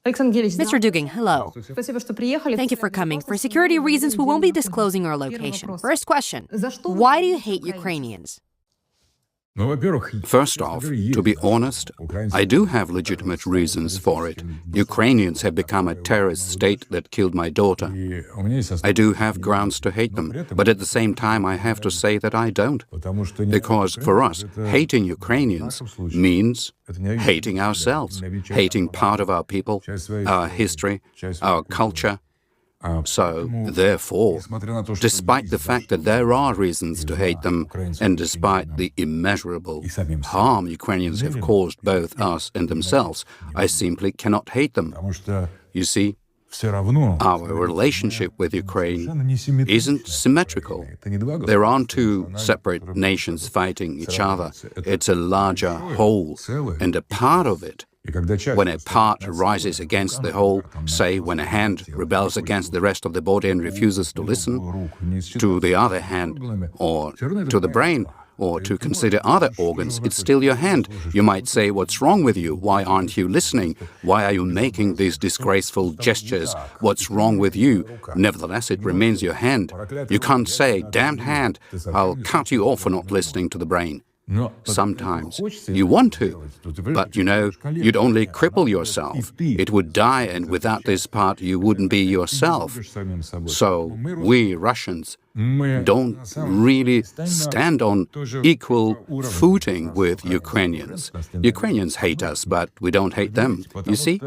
Mr. Dugin, hello. Thank you for coming. For security reasons, we won't be disclosing our location. First question, why do you hate Ukrainians? First off, to be honest, I do have legitimate reasons for it. Ukrainians have become a terrorist state that killed my daughter. I do have grounds to hate them, but at the same time I have to say that I don't. Because for us, hating Ukrainians means hating ourselves, hating part of our people, our history, our culture. So, therefore, despite the fact that there are reasons to hate them, and despite the immeasurable harm Ukrainians have caused both us and themselves, I simply cannot hate them. You see, our relationship with Ukraine isn't symmetrical. There aren't two separate nations fighting each other. It's a larger whole, and a part of it. When a part rises against the whole, say when a hand rebels against the rest of the body and refuses to listen to the other hand, or to the brain, or to consider other organs, it's still your hand. You might say, what's wrong with you? Why aren't you listening? Why are you making these disgraceful gestures? What's wrong with you? Nevertheless, it remains your hand. You can't say, damned hand, I'll cut you off for not listening to the brain. Sometimes you want to, but you know, you'd only cripple yourself. It would die, and without this part you wouldn't be yourself. So we Russians don't really stand on equal footing with Ukrainians. Ukrainians hate us, but we don't hate them, you see?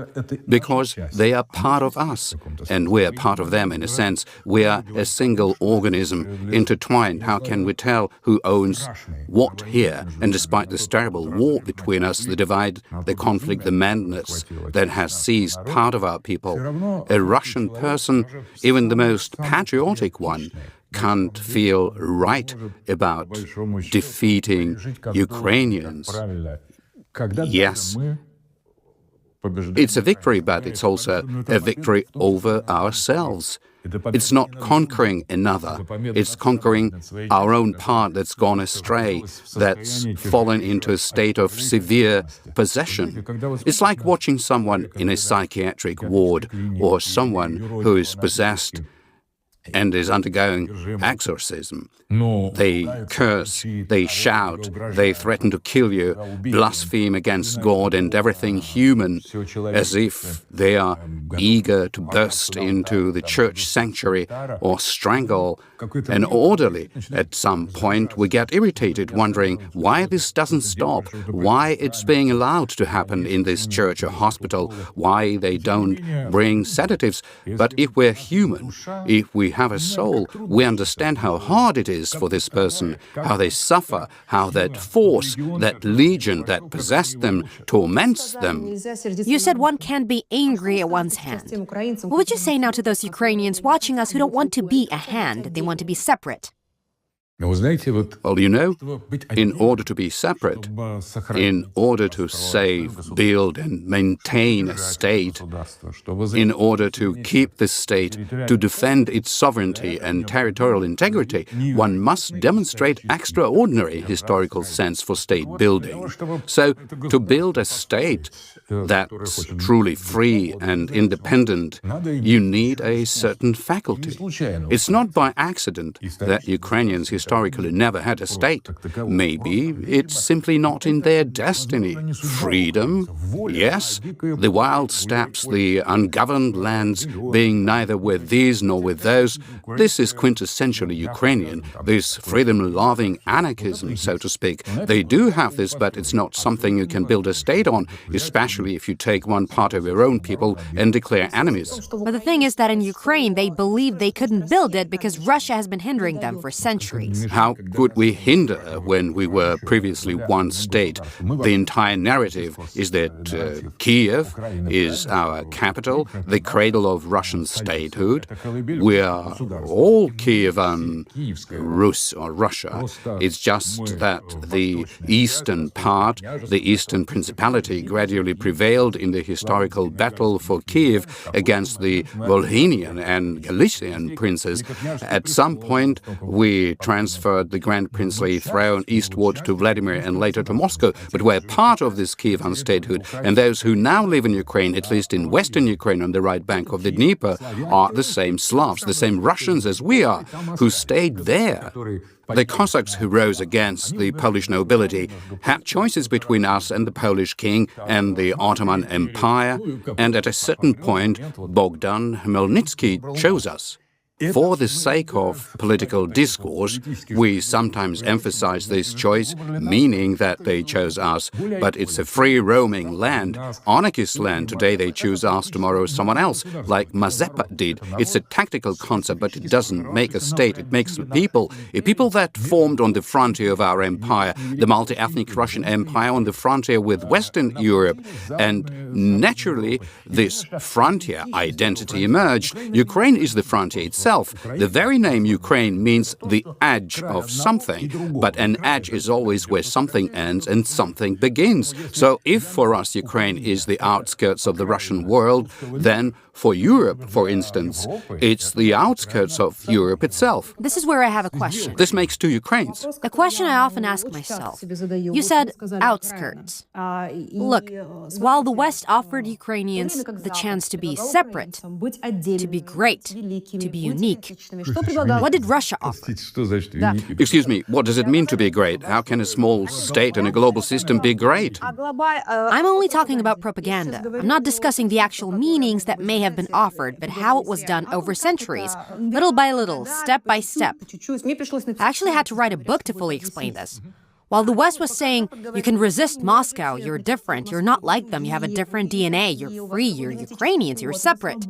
Because they are part of us, and we are part of them in a sense. We are a single organism, intertwined. How can we tell who owns what here? And despite this terrible war between us, the divide, the conflict, the madness that has seized part of our people, a Russian person, even the most patriotic one, can't feel right about defeating Ukrainians. Yes, it's a victory, but it's also a victory over ourselves. It's not conquering another, it's conquering our own part that's gone astray, that's fallen into a state of severe possession. It's like watching someone in a psychiatric ward, or someone who is possessed and is undergoing exorcism. They curse, they shout, they threaten to kill you, blaspheme against God and everything human, as if they are eager to burst into the church sanctuary or strangle an orderly. At some point we get irritated, wondering why this doesn't stop, why it's being allowed to happen in this church or hospital, why they don't bring sedatives. But if we're human, if we have a soul, we understand how hard it is for this person, how they suffer, how that force, that legion that possessed them, torments them. You said one can't be angry at one's hand. What would you say now to those Ukrainians watching us who don't want to be a hand, they want to be separate? Well, you know, in order to be separate, in order to save, build and maintain a state, in order to keep the state, to defend its sovereignty and territorial integrity, one must demonstrate extraordinary historical sense for state building. So, to build a state that's truly free and independent, you need a certain faculty. It's not by accident that Ukrainians historically never had a state. Maybe it's simply not in their destiny. Freedom, yes, the wild steppes, the ungoverned lands, being neither with these nor with those, this is quintessentially Ukrainian, this freedom-loving anarchism, so to speak. They do have this, but it's not something you can build a state on, especially if you take one part of your own people and declare enemies. But the thing is that in Ukraine, they believe they couldn't build it because Russia has been hindering them for centuries. How could we hinder when we were previously one state? The entire narrative is that Kiev is our capital, the cradle of Russian statehood. We are all Kievan Rus or Russia. It's just that the eastern part, the eastern principality, gradually prevailed in the historical battle for Kiev against the Volhynian and Galician princes. At some point, we transferred transferred the Grand Princely throne eastward to Vladimir and later to Moscow, but were part of this Kievan statehood. And those who now live in Ukraine, at least in western Ukraine on the right bank of the Dnieper, are the same Slavs, the same Russians as we are, who stayed there. The Cossacks who rose against the Polish nobility had choices between us and the Polish king and the Ottoman Empire, and at a certain point, Bogdan Khmelnytsky chose us. For the sake of political discourse, we sometimes emphasize this choice, meaning that they chose us, but it's a free-roaming land, anarchist land. Today they choose us, tomorrow someone else, like Mazepa did. It's a tactical concept, but it doesn't make a state. It makes a people that formed on the frontier of our empire, the multi-ethnic Russian Empire on the frontier with Western Europe. And naturally, this frontier identity emerged. Ukraine is the frontier itself. The very name Ukraine means the edge of something, but an edge is always where something ends and something begins. So if for us Ukraine is the outskirts of the Russian world, then for Europe, for instance, it's the outskirts of Europe itself. This is where I have a question. This makes two Ukraines. The question I often ask myself. You said outskirts. Look, while the West offered Ukrainians the chance to be separate, to be great, to be unique, what did Russia offer? Excuse me, what does it mean to be great? How can a small state in a global system be great? I'm only talking about propaganda. I'm not discussing the actual meanings that may have been offered, but how it was done over centuries, little by little, step by step. I actually had to write a book to fully explain this. While the West was saying, you can resist Moscow, you're different, you're not like them, you have a different DNA, you're free, you're Ukrainians, you're separate,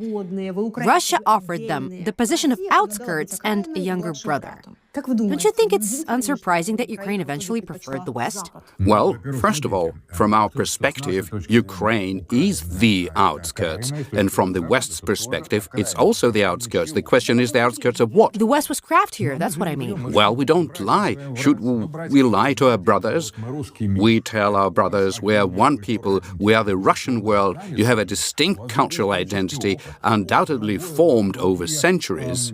Russia offered them the position of outskirts and a younger brother. Don't you think it's unsurprising that Ukraine eventually preferred the West? Well, first of all, from our perspective, Ukraine is the outskirts. And from the West's perspective, it's also the outskirts. The question is the outskirts of what? The West was craftier, that's what I mean. Well, we don't lie. Should we lie to our brothers? We tell our brothers we are one people, we are the Russian world. You have a distinct cultural identity, undoubtedly formed over centuries.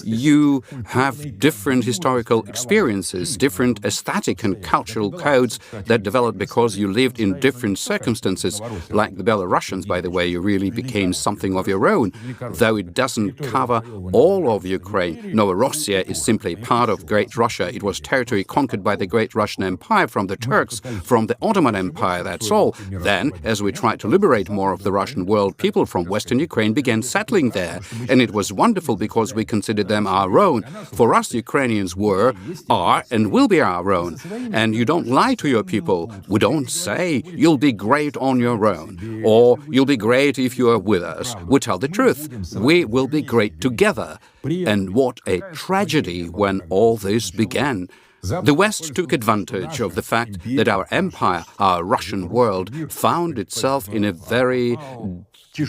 You have different historical experiences, different aesthetic and cultural codes that developed because you lived in different circumstances. Like the Belarusians, by the way, you really became something of your own, though it doesn't cover all of Ukraine. Novorossiya is simply part of Great Russia. It was territory conquered by the Great Russian Empire from the Turks, from the Ottoman Empire, that's all. Then, as we tried to liberate more of the Russian world, people from Western Ukraine began settling there. And it was wonderful because we considered them our own. For us, Ukrainians were, are, and will be our own. And you don't lie to your people. We don't say, you'll be great on your own, or you'll be great if you are with us. We tell the truth. We will be great together. And what a tragedy when all this began. The West took advantage of the fact that our empire, our Russian world, found itself in a very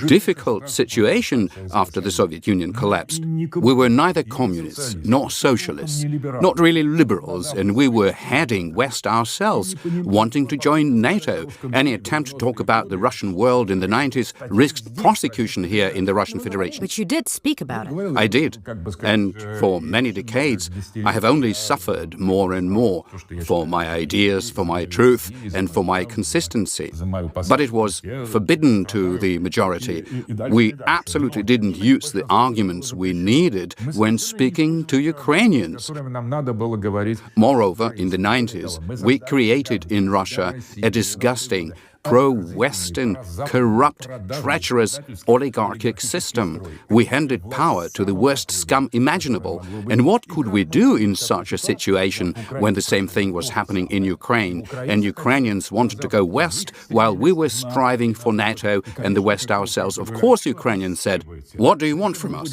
difficult situation after the Soviet Union collapsed. We were neither communists nor socialists, not really liberals, and we were heading west ourselves, wanting to join NATO. Any attempt to talk about the Russian world in the 90s risked prosecution here in the Russian Federation. But you did speak about it. I did, and for many decades I have only suffered more and more for my ideas, for my truth, and for my consistency. But it was forbidden to the majority. We absolutely didn't use the arguments we needed when speaking to Ukrainians. Moreover, in the 90s, we created in Russia a disgusting, pro-Western, corrupt, treacherous, oligarchic system. We handed power to the worst scum imaginable. And what could we do in such a situation when the same thing was happening in Ukraine, and Ukrainians wanted to go west while we were striving for NATO and the West ourselves? Of course, Ukrainians said, what do you want from us?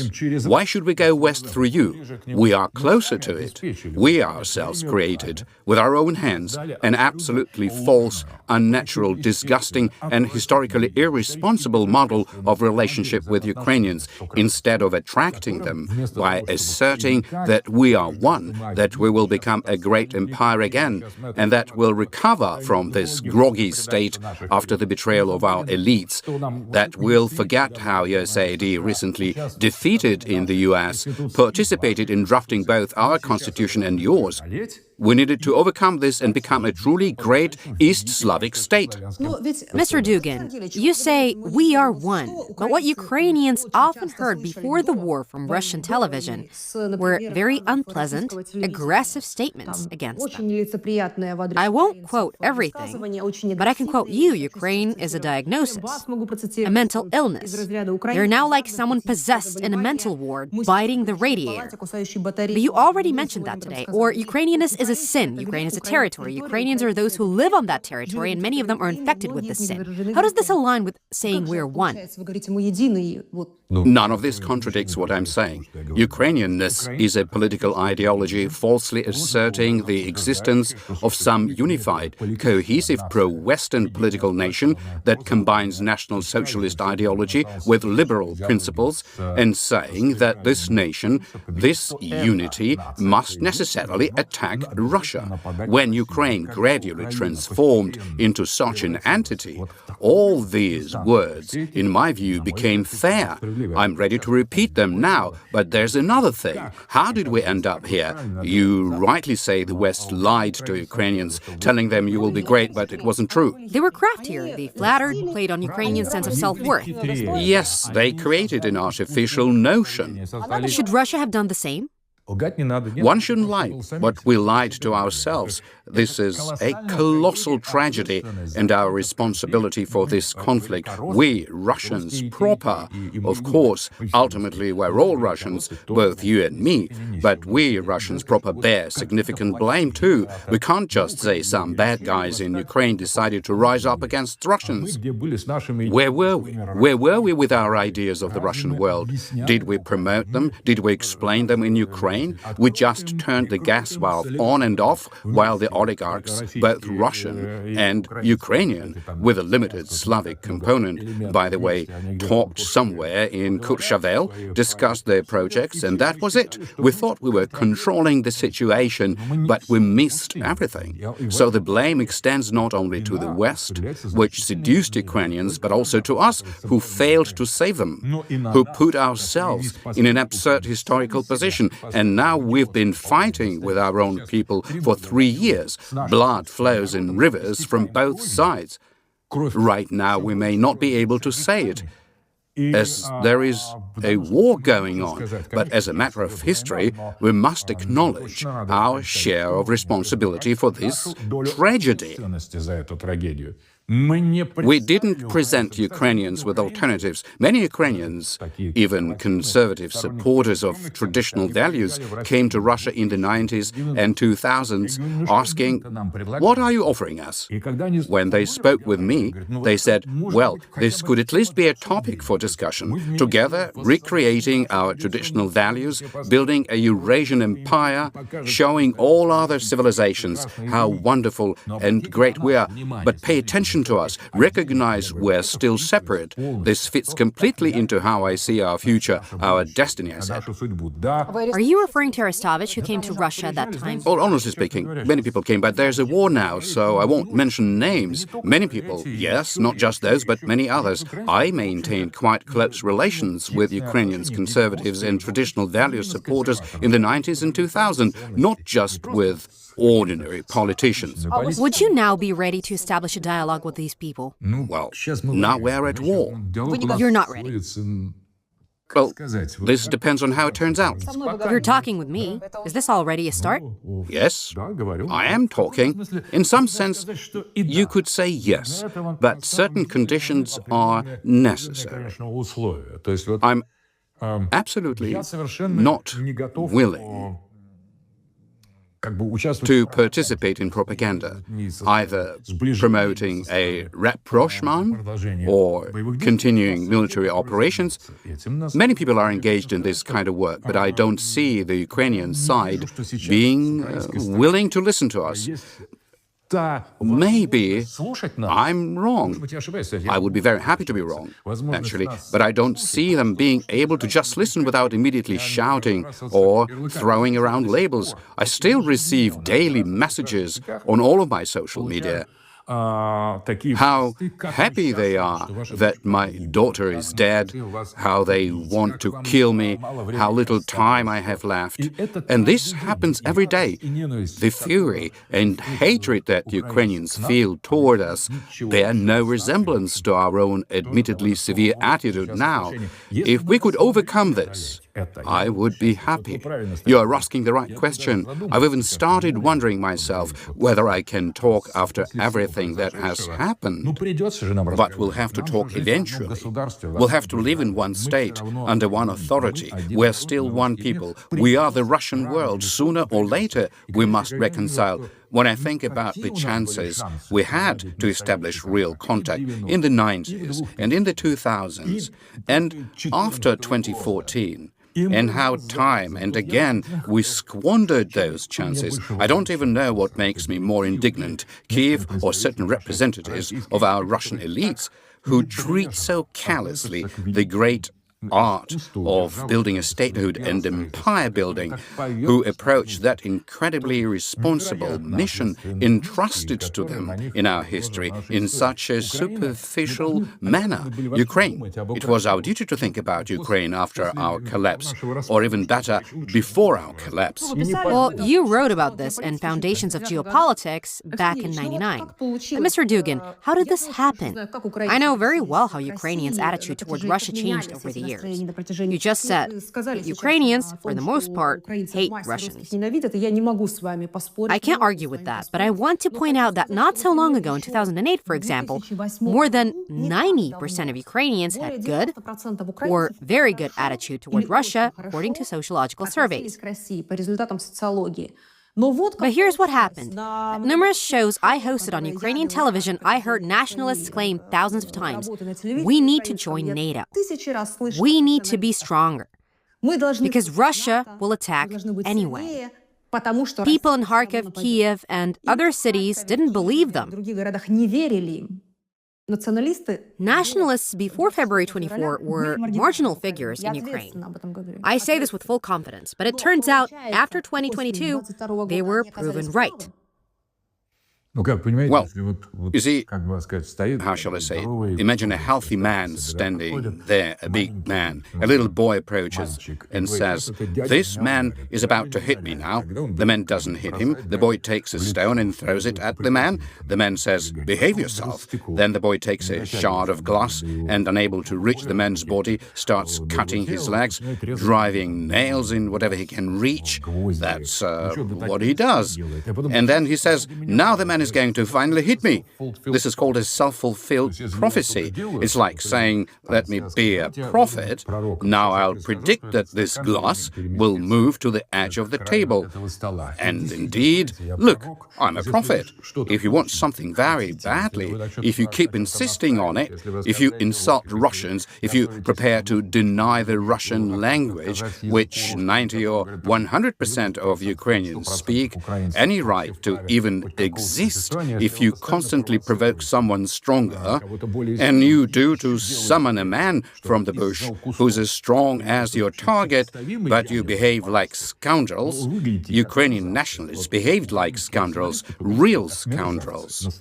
Why should we go west through you? We are closer to it. We ourselves created, with our own hands, an absolutely false, unnatural, disgusting and historically irresponsible model of relationship with Ukrainians, instead of attracting them by asserting that we are one, that we will become a great empire again, and that we'll recover from this groggy state after the betrayal of our elites, that we'll forget how USAID recently defeated in the US, participated in drafting both our constitution and yours. We needed to overcome this and become a truly great East Slavic state. Mr. Dugin, you say we are one, but what Ukrainians often heard before the war from Russian television were very unpleasant, aggressive statements against them. I won't quote everything, but I can quote you. Ukraine is a diagnosis, a mental illness. You're now like someone possessed in a mental ward, biting the radiator. But you already mentioned that today, or Ukrainianness is a sin. Ukraine is a territory. Ukrainians are those who live on that territory, and many of them are infected with this sin. How does this align with saying we're one? None of this contradicts what I'm saying. Ukrainianness is a political ideology falsely asserting the existence of some unified, cohesive pro-Western political nation that combines National Socialist ideology with liberal principles, and saying that this nation, this unity, must necessarily attack Russia. When Ukraine gradually transformed into such an entity, all these words, in my view, became fair. I'm ready to repeat them now, but there's another thing. How did we end up here? You rightly say the West lied to Ukrainians, telling them you will be great, but it wasn't true. They were craftier. They flattered, played on Ukrainian sense of self-worth. Yes, they created an artificial notion. Should Russia have done the same? One shouldn't lie, but we lied to ourselves. This is a colossal tragedy, and our responsibility for this conflict, we Russians proper, of course, ultimately we're all Russians, both you and me, but we Russians proper bear significant blame too. We can't just say some bad guys in Ukraine decided to rise up against Russians. Where were we? Where were we with our ideas of the Russian world? Did we promote them? Did we explain them in Ukraine? We just turned the gas valve on and off while the oligarchs, both Russian and Ukrainian, with a limited Slavic component, by the way, talked somewhere in Courchevel, discussed their projects, and that was it. We thought we were controlling the situation, but we missed everything. So the blame extends not only to the West, which seduced Ukrainians, but also to us, who failed to save them, who put ourselves in an absurd historical position, and now we've been fighting with our own people for 3 years. Blood flows in rivers from both sides. Right now we may not be able to say it, as there is a war going on, but as a matter of history, we must acknowledge our share of responsibility for this tragedy. We didn't present Ukrainians with alternatives. Many Ukrainians, even conservative supporters of traditional values, came to Russia in the 90s and 2000s asking, "What are you offering us?" When they spoke with me, they said, "Well, this could at least be a topic for discussion. Together, recreating our traditional values, building a Eurasian empire, showing all other civilizations how wonderful and great we are. But pay attention to us, recognize we're still separate. This fits completely into how I see our future, our destiny," I said. Are you referring to Arestovich, who came to Russia at that time? Well, honestly speaking, many people came, but there's a war now, so I won't mention names. Many people, yes, not just those, but many others. I maintained quite close relations with Ukrainians, conservatives and traditional values supporters in the 90s and 2000s, not just with ordinary politicians. Would you now be ready to establish a dialogue with these people? Well, now we're at war. You're not ready. Well, this depends on how it turns out. You're talking with me. Is this already a start? Yes, I am talking. In some sense, you could say yes, but certain conditions are necessary. I'm absolutely not willing to participate in propaganda, either promoting a rapprochement or continuing military operations. Many people are engaged in this kind of work, but I don't see the Ukrainian side being willing to listen to us. Maybe I'm wrong. I would be very happy to be wrong, actually, but I don't see them being able to just listen without immediately shouting or throwing around labels. I still receive daily messages on all of my social media. How happy they are that my daughter is dead, how they want to kill me, how little time I have left. And this happens every day. The fury and hatred that Ukrainians feel toward us bear no resemblance to our own admittedly severe attitude now. If we could overcome this, I would be happy. You are asking the right question. I've even started wondering myself whether I can talk after everything that has happened. But we'll have to talk eventually. We'll have to live in one state, under one authority. We're still one people. We are the Russian world. Sooner or later, we must reconcile. When I think about the chances we had to establish real contact in the 90s and in the 2000s and after 2014, and how time and again we squandered those chances. I don't even know what makes me more indignant, Kiev or certain representatives of our Russian elites who treat so callously the great art of building a statehood and empire building, who approach that incredibly responsible mission entrusted to them in our history in such a superficial manner. Ukraine. It was our duty to think about Ukraine after our collapse, or even better, before our collapse. Well, you wrote about this in Foundations of Geopolitics back in '99. But Mr. Dugin, how did this happen? I know very well how Ukrainians' attitude toward Russia changed over the years. You just said that Ukrainians, for the most part, hate Russians. I can't argue with that, but I want to point out that not so long ago, in 2008, for example, more than 90% of Ukrainians had good or very good attitude toward Russia, according to sociological surveys. But here's what happened. At numerous shows I hosted on Ukrainian television, I heard nationalists claim thousands of times, we need to join NATO. We need to be stronger. Because Russia will attack anyway. People in Kharkiv, Kiev, and other cities didn't believe them. Nationalists before February 24 were marginal figures in Ukraine. I say this with full confidence, but it turns out after 2022, they were proven right. Well, you see, how shall I say it? Imagine a healthy man standing there, a big man. A little boy approaches and says, "This man is about to hit me now." The man doesn't hit him. The boy takes a stone and throws it at the man. The man says, "Behave yourself." Then the boy takes a shard of glass and, unable to reach the man's body, starts cutting his legs, driving nails in whatever he can reach. That's what he does. And then he says, "Now the man is going to finally hit me." This is called a self-fulfilled prophecy. It's like saying, "Let me be a prophet. Now I'll predict that this glass will move to the edge of the table." And indeed, look, I'm a prophet. If you want something very badly, if you keep insisting on it, if you insult Russians, if you prepare to deny the Russian language, which 90 or 100% of Ukrainians speak, any right to even exist, if you constantly provoke someone stronger, and you do to summon a man from the bush who's as strong as your target, but you behave like scoundrels, Ukrainian nationalists behaved like scoundrels, real scoundrels.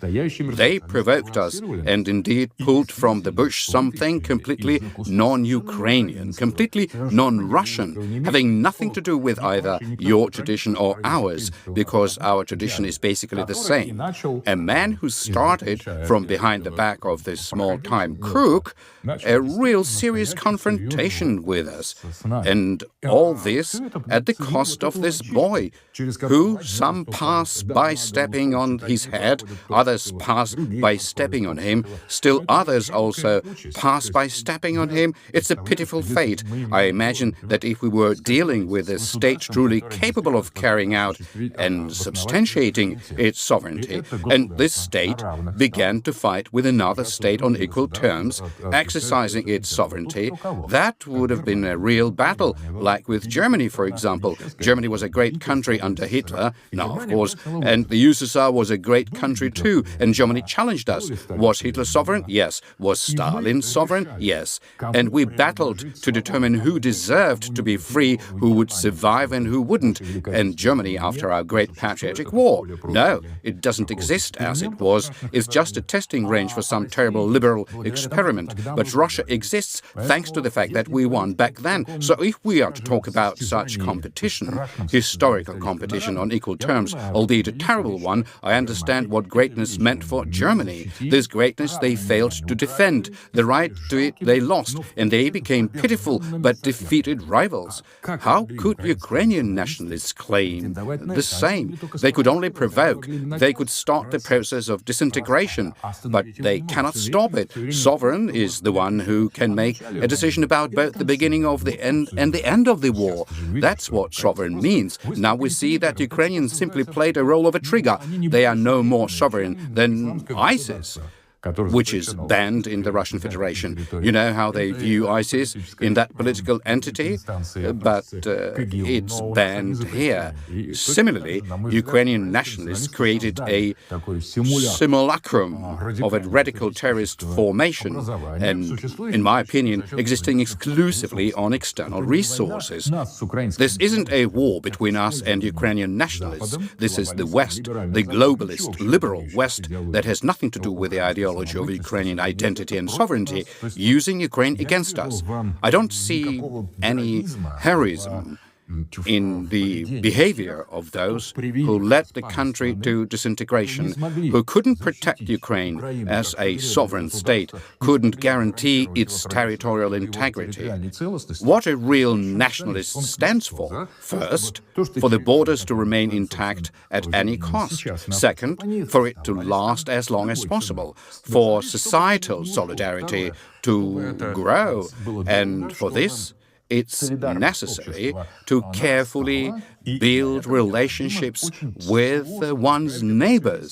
They provoked us and indeed pulled from the bush something completely non-Ukrainian, completely non-Russian, having nothing to do with either your tradition or ours, because our tradition is basically the same. A man who started from behind the back of this small-time crook a real serious confrontation with us. And all this at the cost of this boy, who some pass by stepping on his head, others pass by stepping on him, still others also pass by stepping on him. It's a pitiful fate. I imagine that if we were dealing with a state truly capable of carrying out and substantiating its sovereignty, sovereignty, and this state began to fight with another state on equal terms, exercising its sovereignty. That would have been a real battle, like with Germany, for example. Germany was a great country under Hitler, now of course, and the USSR was a great country too, and Germany challenged us. Was Hitler sovereign? Yes. Was Stalin sovereign? Yes. And we battled to determine who deserved to be free, who would survive and who wouldn't. And Germany, after our great patriotic war. No, it doesn't exist as it was. It's just a testing range for some terrible liberal experiment. But Russia exists thanks to the fact that we won back then. So if we are to talk about such competition, historical competition on equal terms, albeit a terrible one, I understand what greatness meant for Germany. This greatness they failed to defend. The right to it they lost, and they became pitiful but defeated rivals. How could Ukrainian nationalists claim the same? They could only provoke. They could start the process of disintegration, but they cannot stop it. Sovereign is the one who can make a decision about both the beginning of the end and the end of the war. That's what sovereign means. Now we see that Ukrainians simply played a role of a trigger. They are no more sovereign than ISIS, which is banned in the Russian Federation. You know how they view ISIS in that political entity, but it's banned here. Similarly, Ukrainian nationalists created a simulacrum of a radical terrorist formation, and, in my opinion, existing exclusively on external resources. This isn't a war between us and Ukrainian nationalists. This is the West, the globalist, liberal West, that has nothing to do with the ideology of Ukrainian identity and sovereignty, using Ukraine against us. I don't see any heroism in the behavior of those who led the country to disintegration, who couldn't protect Ukraine as a sovereign state, couldn't guarantee its territorial integrity. What a real nationalist stands for: first, for the borders to remain intact at any cost; second, for it to last as long as possible; for societal solidarity to grow, and for this, it's necessary to carefully build relationships with one's neighbors.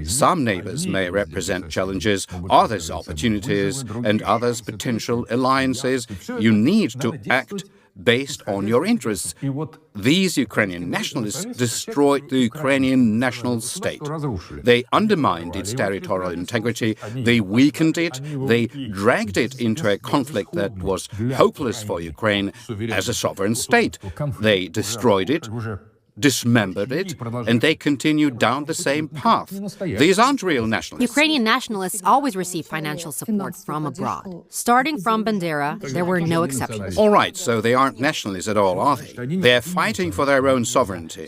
Some neighbors may represent challenges, others opportunities, and others potential alliances. You need to act based on your interests. These Ukrainian nationalists destroyed the Ukrainian national state. They undermined its territorial integrity, they weakened it, they dragged it into a conflict that was hopeless for Ukraine as a sovereign state. They destroyed it, dismembered it, and they continued down the same path. These aren't real nationalists. Ukrainian nationalists always receive financial support from abroad. Starting from Bandera, there were no exceptions. All right, so they aren't nationalists at all, are they? They're fighting for their own sovereignty.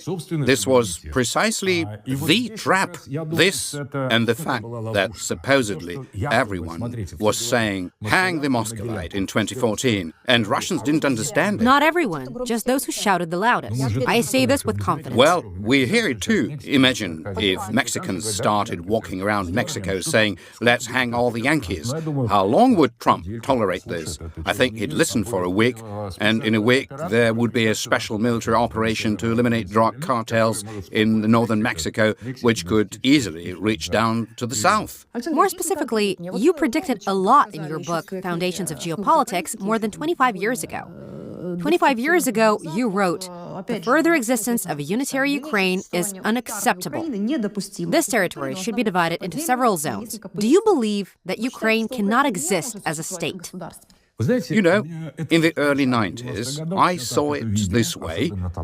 This was precisely the trap. This and the fact that supposedly everyone was saying, hang the Moscovite in 2014, and Russians didn't understand it. Not everyone, just those who shouted the loudest. I say this with confidence. Well, we hear it too. Imagine if Mexicans started walking around Mexico saying, let's hang all the Yankees. How long would Trump tolerate this? I think he'd listen for a week, and in a week there would be a special military operation to eliminate drug cartels in northern Mexico, which could easily reach down to the south. More specifically, you predicted a lot in your book, Foundations of Geopolitics, more than 25 years ago. 25 years ago, you wrote, "The further existence of a unitary Ukraine is unacceptable. This territory should be divided into several zones." Do you believe that Ukraine cannot exist as a state? You know, in the early 90s, I saw it this way,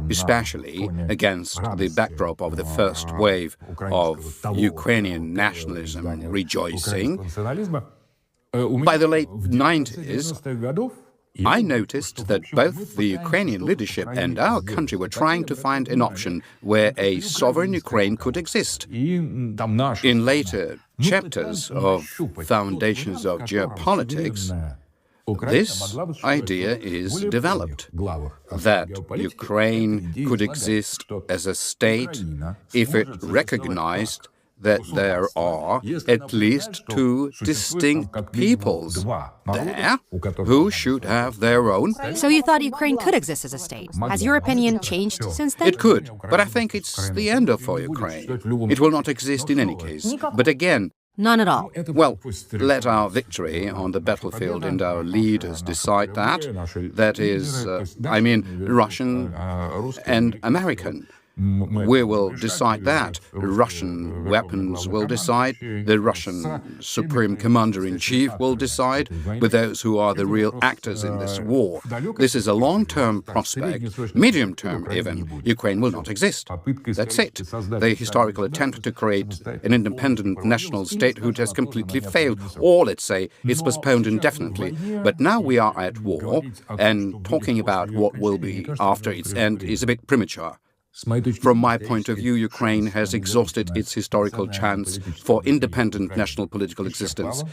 especially against the backdrop of the first wave of Ukrainian nationalism rejoicing. By the late 90s, I noticed that both the Ukrainian leadership and our country were trying to find an option where a sovereign Ukraine could exist. In later chapters of Foundations of Geopolitics, this idea is developed, that Ukraine could exist as a state if it recognized that there are at least two distinct peoples there who should have their own. So you thought Ukraine could exist as a state. Has your opinion changed since then? It could, but I think it's the end of for Ukraine. It will not exist in any case. But again, None at all. well, let our victory on the battlefield and our leaders decide that. That is, Russian and American. We will decide that. Russian weapons will decide. The Russian Supreme Commander-in-Chief will decide with those who are the real actors in this war. This is a long-term prospect, medium-term even. Ukraine will not exist. That's it. The historical attempt to create an independent national statehood has completely failed, or let's say it's postponed indefinitely. But now we are at war, and talking about what will be after its end is a bit premature. From my point of view, Ukraine has exhausted its historical chance for independent national political existence.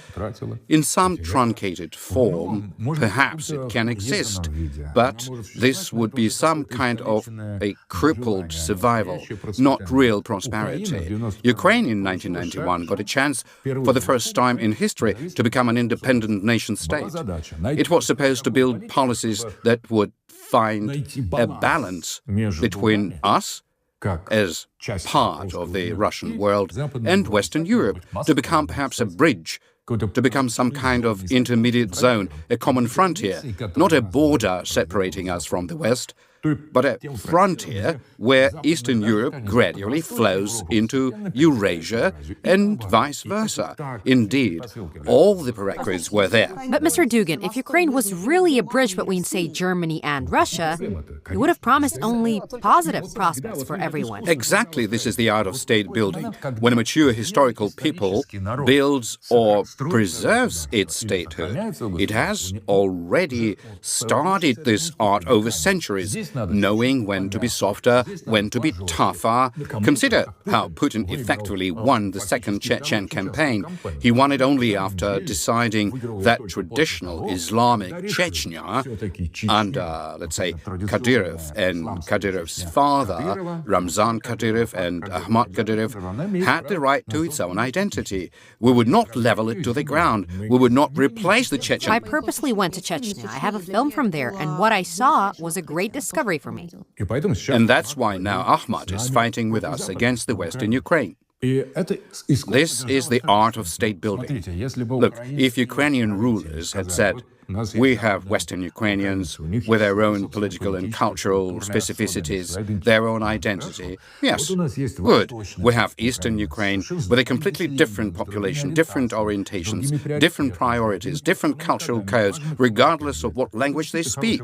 In some truncated form, perhaps it can exist, but this would be some kind of a crippled survival, not real prosperity. Ukraine in 1991 got a chance for the first time in history to become an independent nation-state. It was supposed to build policies that would find a balance between us as part of the Russian world and Western Europe, to become perhaps a bridge, to become some kind of intermediate zone, a common frontier, not a border separating us from the West, but a frontier where Eastern Europe gradually flows into Eurasia and vice versa. Indeed, all the prerequisites were there. But Mr. Dugin, if Ukraine was really a bridge between, say, Germany and Russia, it would have promised only positive prospects for everyone. Exactly, this is the art of state building. When a mature historical people builds or preserves its statehood, it has already started this art over centuries, knowing when to be softer, when to be tougher. Consider how Putin effectively won the second Chechen campaign. He won it only after deciding that traditional Islamic Chechnya under, let's say, Kadyrov and Kadyrov's father, Ramzan Kadyrov and Ahmad Kadyrov, had the right to its own identity. We would not level it to the ground. We would not replace the Chechen. I purposely went to Chechnya. I have a film from there, and what I saw was a great discovery for me. And that's why now Ahmad is fighting with us against the West in Ukraine. This is the art of state building. Look, if Ukrainian rulers had said, we have Western Ukrainians with their own political and cultural specificities, their own identity. Yes, good. We have Eastern Ukraine with a completely different population, different orientations, different priorities, different cultural codes, regardless of what language they speak.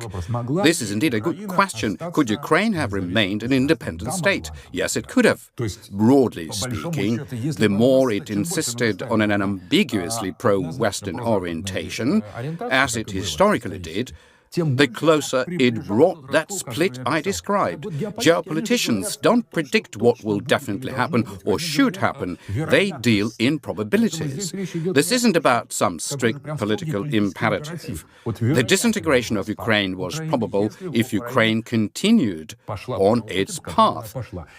This is indeed a good question. Could Ukraine have remained an independent state? Yes, it could have. Broadly speaking, the more it insisted on an unambiguously pro-Western orientation, as it historically did, the closer it brought that split I described. Geopoliticians don't predict what will definitely happen or should happen. They deal in probabilities. This isn't about some strict political imperative. The disintegration of Ukraine was probable if Ukraine continued on its path.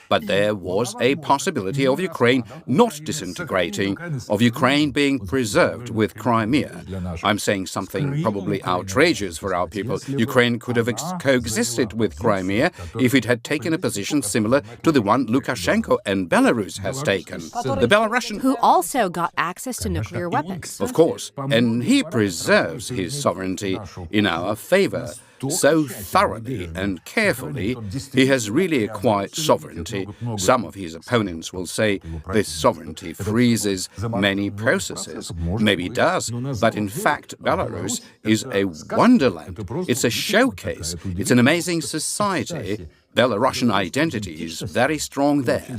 But there was a possibility of Ukraine not disintegrating, of Ukraine being preserved with Crimea. I'm saying something probably outrageous for our people. Ukraine could have coexisted with Crimea if it had taken a position similar to the one Lukashenko and Belarus has taken. The Belarusian... Who also got access to nuclear weapons. Of course, and he preserves his sovereignty in our favor. So thoroughly and carefully, he has really acquired sovereignty. Some of his opponents will say this sovereignty freezes many processes. Maybe it does, but in fact, Belarus is a wonderland. It's a showcase. It's an amazing society. Belarusian identity is very strong there.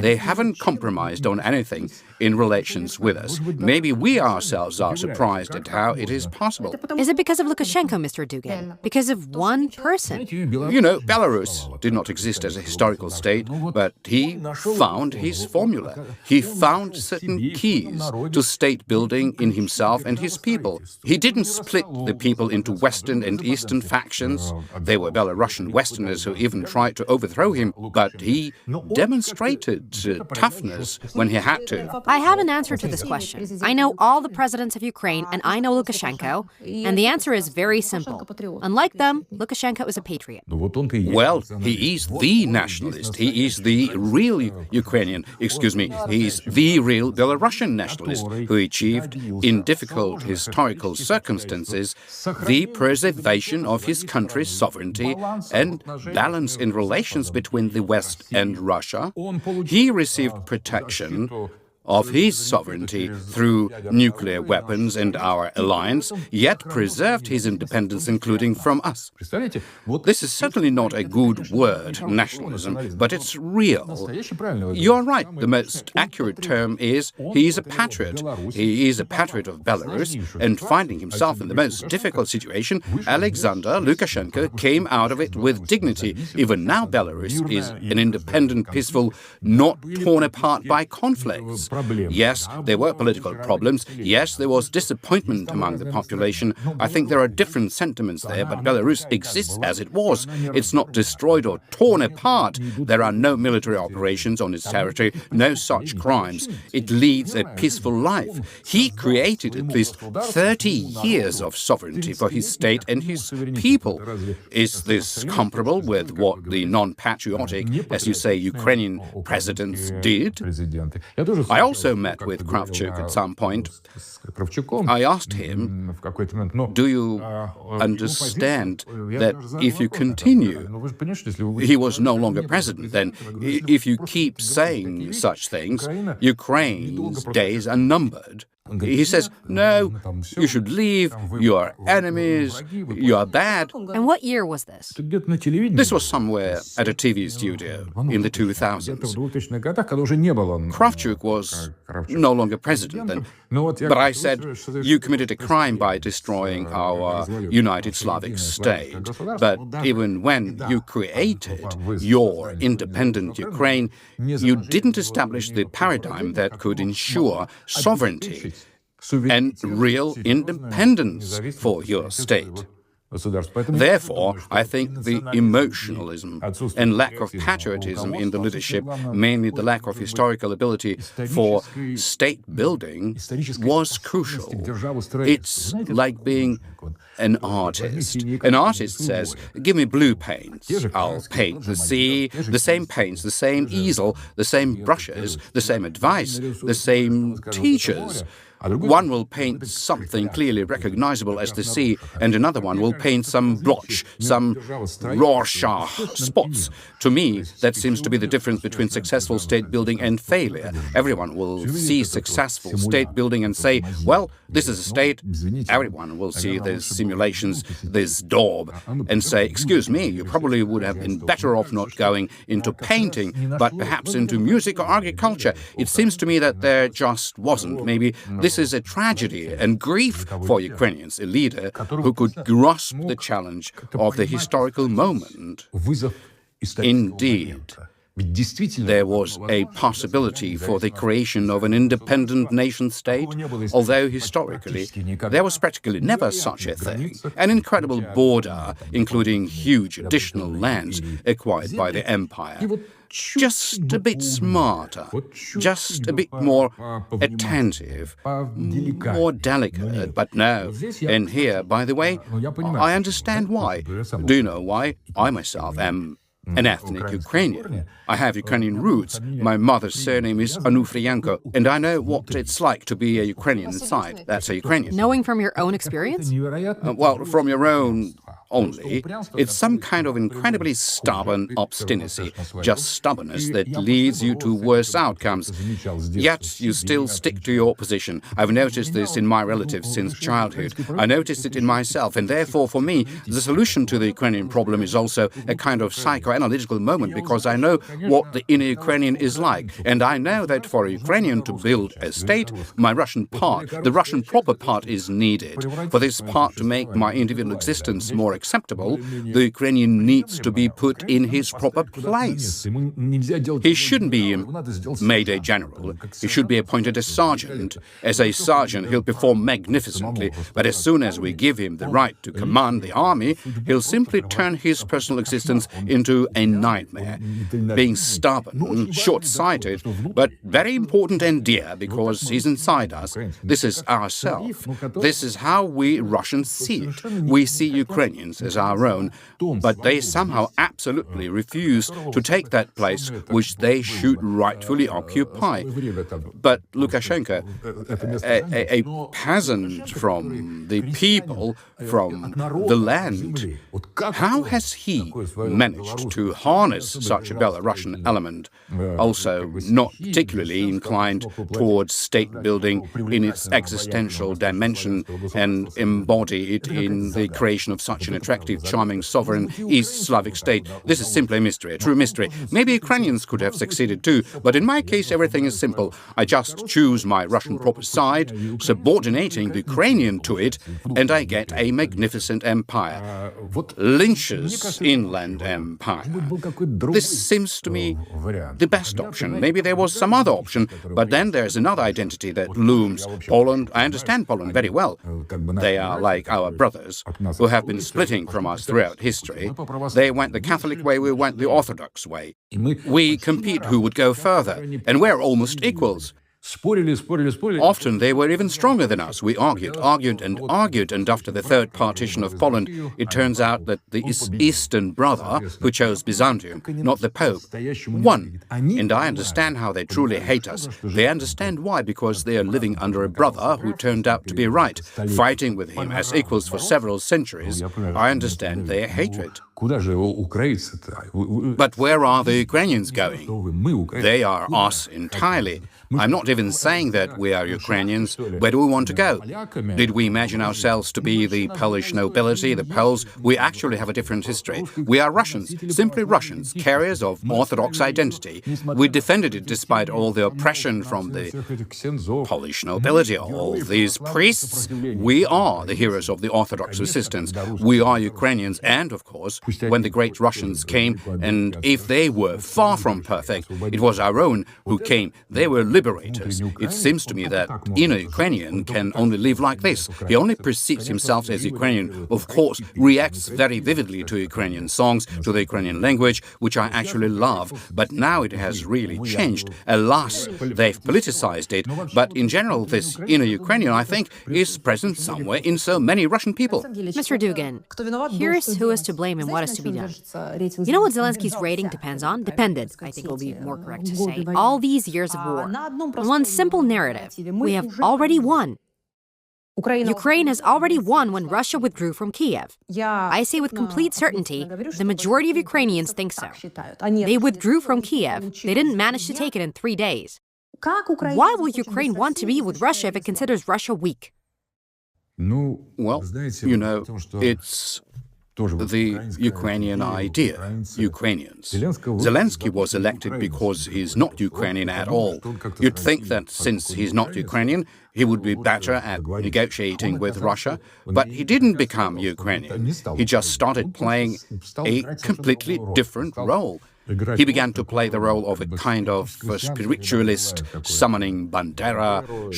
They haven't compromised on anything. in relations with us. Maybe we ourselves are surprised at how it is possible. Is it because of Lukashenko, Mr. Dugin? Because of one person? You know, Belarus did not exist as a historical state, but he found his formula. He found certain keys to state building in himself and his people. He didn't split the people into Western and Eastern factions. There were Belarusian Westerners who even tried to overthrow him, but he demonstrated toughness when he had to. I have an answer to this question. I know all the presidents of Ukraine, and I know Lukashenko, and the answer is very simple. Unlike them, Lukashenko is a patriot. Well, he is the nationalist. He is the real Ukrainian. He's the real Belarusian nationalist who achieved, in difficult historical circumstances, the preservation of his country's sovereignty and balance in relations between the West and Russia. He received protection of his sovereignty through nuclear weapons and our alliance, yet preserved his independence, including from us. This is certainly not a good word, nationalism, but it's real. You're right. The most accurate term is he is a patriot. He is a patriot of Belarus, and finding himself in the most difficult situation, Alexander Lukashenko came out of it with dignity. Even now, Belarus is an independent, peaceful, not torn apart by conflicts. Yes, there were political problems. Yes, there was disappointment among the population. I think there are different sentiments there, but Belarus exists as it was. It's not destroyed or torn apart. There are no military operations on its territory, no such crimes. It leads a peaceful life. He created at least 30 years of sovereignty for his state and his people. Is this comparable with what the non-patriotic, as you say, Ukrainian presidents did? I also met with Kravchuk at some point. I asked him, do you understand that if you continue, he was no longer president, then if you keep saying such things, Ukraine's days are numbered. He says, no, you should leave, you are enemies, you are bad. And what year was this? This was somewhere at a TV studio in the 2000s. Kravchuk was no longer president then. But I said, you committed a crime by destroying our united Slavic state. But even when you created your independent Ukraine, you didn't establish the paradigm that could ensure sovereignty and real independence for your state. Therefore, I think the emotionalism and lack of patriotism in the leadership, mainly the lack of historical ability for state building, was crucial. It's like being an artist. An artist says, give me blue paints. I'll paint the sea, the same paints, the same easel, the same brushes, the same advice, the same teachers. One will paint something clearly recognizable as the sea, and another one will paint some blotch, some Rorschach spots. To me, that seems to be the difference between successful state building and failure. Everyone will see successful state building and say, well, this is a state. Everyone will see these simulations, this daub, and say, excuse me, you probably would have been better off not going into painting, but perhaps into music or agriculture. It seems to me that there just wasn't. Maybe this is a tragedy and grief for Ukrainians, a leader who could grasp the challenge of the historical moment. Indeed, there was a possibility for the creation of an independent nation-state, although historically there was practically never such a thing. An incredible border, including huge additional lands acquired by the empire. Just a bit smarter, just a bit more attentive, more delicate, but no. And here, by the way, I understand why. Do you know why? I myself am an ethnic Ukrainian. I have Ukrainian roots. My mother's surname is Anufrienko, and I know what it's like to be a Ukrainian inside. That's a Ukrainian. Knowing from your own experience? Well, from your own only. It's some kind of incredibly stubborn obstinacy, just stubbornness that leads you to worse outcomes. Yet you still stick to your position. I've noticed this in my relatives since childhood. I noticed it in myself, and therefore for me, the solution to the Ukrainian problem is also a kind of psychoanalytical moment, because I know what the inner Ukrainian is like, and I know that for a Ukrainian to build a state, my Russian part, the Russian proper part, is needed. For this part to make my individual existence more acceptable, the Ukrainian needs to be put in his proper place. He shouldn't be made a general. He should be appointed a sergeant. As a sergeant, he'll perform magnificently, but as soon as we give him the right to command the army, he'll simply turn his personal existence into a nightmare. Being stubborn, short-sighted, but very important and dear, because he's inside us. This is ourself. This is how we Russians see it. We see Ukrainians as our own, but they somehow absolutely refuse to take that place which they should rightfully occupy. But Lukashenko, a peasant from the people, from the land, how has he managed to harness such a Belarusian element, also not particularly inclined towards state building in its existential dimension, and embody it in the creation of such an attractive, charming, sovereign East Slavic state? This is simply a mystery, a true mystery. Maybe Ukrainians could have succeeded too, but in my case everything is simple. I just choose my Russian proper side, subordinating the Ukrainian to it, and I get a magnificent empire. Lynch's inland empire. This seems to me the best option. Maybe there was some other option, but then there's another identity that looms. Poland, I understand Poland very well. They are like our brothers, who have been splitting from us throughout history. They went the Catholic way, we went the Orthodox way. We compete who would go further, and we're almost equals. Often they were even stronger than us. We argued, and after the third partition of Poland, it turns out that the Eastern brother, who chose Byzantium, not the Pope, won. And I understand how they truly hate us. They understand why, because they are living under a brother who turned out to be right, fighting with him as equals for several centuries. I understand their hatred. But where are the Ukrainians going? They are us entirely. I'm not even saying that we are Ukrainians. Where do we want to go? Did we imagine ourselves to be the Polish nobility, the Poles? We actually have a different history. We are Russians, simply Russians, carriers of Orthodox identity. We defended it despite all the oppression from the Polish nobility, all these priests. We are the heroes of the Orthodox resistance. We are Ukrainians, and, of course, when the great Russians came, and if they were far from perfect, it was our own who came. They were liberators. It seems to me that inner Ukrainian can only live like this. He only perceives himself as Ukrainian, of course, reacts very vividly to Ukrainian songs, to the Ukrainian language, which I actually love. But now it has really changed. Alas, they've politicized it. But in general, this inner Ukrainian, I think, is present somewhere in so many Russian people. Mr. Dugin, here's who is to blame and what is to be done. You know what Zelensky's rating depends on? Depended, I think will be more correct to say. All these years of war. On one simple narrative, we have already won. Ukraine has already won when Russia withdrew from Kiev. I say with complete certainty, the majority of Ukrainians think so. They withdrew from Kiev. They didn't manage to take it in 3 days. Why will Ukraine want to be with Russia if it considers Russia weak? Well, you know, it's the Ukrainian idea, Ukrainians. Zelensky was elected because he's not Ukrainian at all. You'd think that since he's not Ukrainian, he would be better at negotiating with Russia, but he didn't become Ukrainian. He just started playing a completely different role. He began to play the role of a kind of spiritualist, summoning Bandera,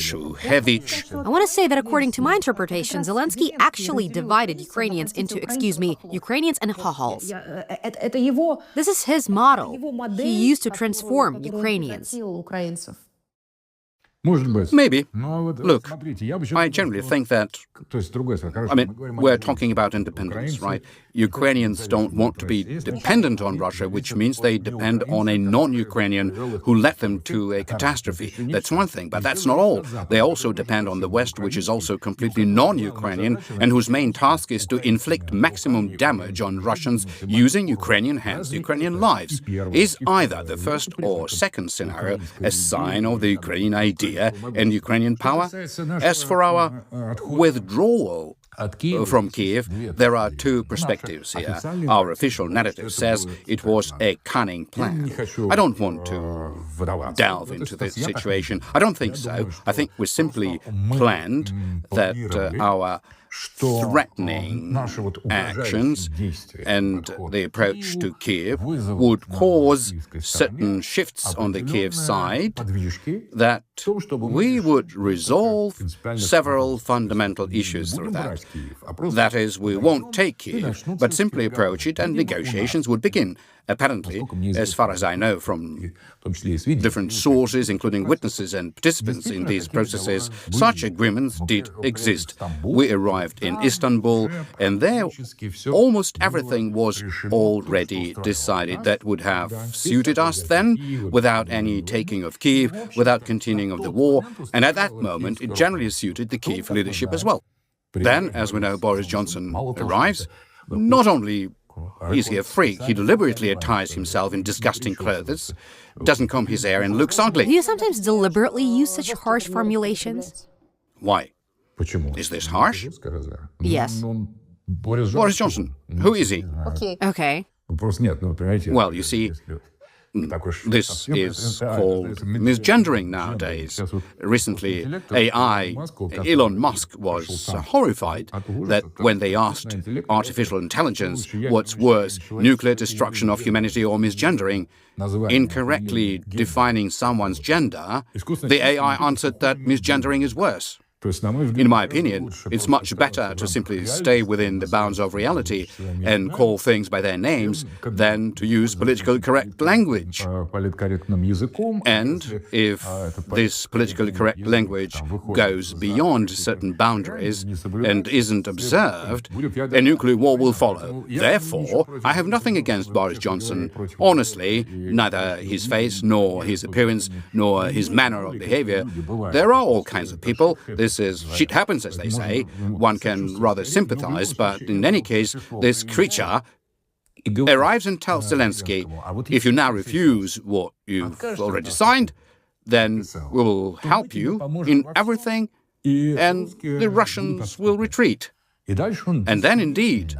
Shuhevich. I want to say that according to my interpretation, Zelensky actually divided Ukrainians into, Ukrainians and Chachals. This is his model. He used to transform Ukrainians. Maybe. Look, I generally think that, we're talking about independence, right? Ukrainians don't want to be dependent on Russia, which means they depend on a non-Ukrainian who led them to a catastrophe. That's one thing, but that's not all. They also depend on the West, which is also completely non-Ukrainian, and whose main task is to inflict maximum damage on Russians using Ukrainian hands, Ukrainian lives. Is either the first or second scenario a sign of the Ukrainian idea and Ukrainian power? As for our withdrawal from Kiev, there are two perspectives here. Our official narrative says it was a cunning plan. I don't want to delve into this situation. I don't think so. I think we simply planned that our threatening actions and the approach to Kiev would cause certain shifts on the Kiev side, that we would resolve several fundamental issues through that. That is, we won't take Kiev, but simply approach it and negotiations would begin. Apparently, as far as I know from different sources, including witnesses and participants in these processes, such agreements did exist. We arrived in Istanbul, and there almost everything was already decided that would have suited us then, without any taking of Kiev, without continuing of the war, and at that moment it generally suited the Kiev leadership as well. Then, as we know, Boris Johnson arrives. Not only is he a freak, he deliberately attired himself in disgusting clothes, doesn't comb his hair, and looks ugly. Do you sometimes deliberately use such harsh formulations? Why? Is this harsh? Yes. Boris Johnson. Who is he? Okay. Well, you see, this is called misgendering nowadays. Recently, AI, Elon Musk was horrified that when they asked artificial intelligence what's worse, nuclear destruction of humanity or misgendering, incorrectly defining someone's gender, the AI answered that misgendering is worse. In my opinion, it's much better to simply stay within the bounds of reality and call things by their names than to use politically correct language. And if this politically correct language goes beyond certain boundaries and isn't observed, a nuclear war will follow. Therefore, I have nothing against Boris Johnson. Honestly, neither his face, nor his appearance, nor his manner of behavior. There are all kinds of people. This is shit happens, as they say. One can rather sympathize, but in any case, this creature arrives and tells Zelensky, if you now refuse what you've already signed, then we will help you in everything and the Russians will retreat. And then indeed,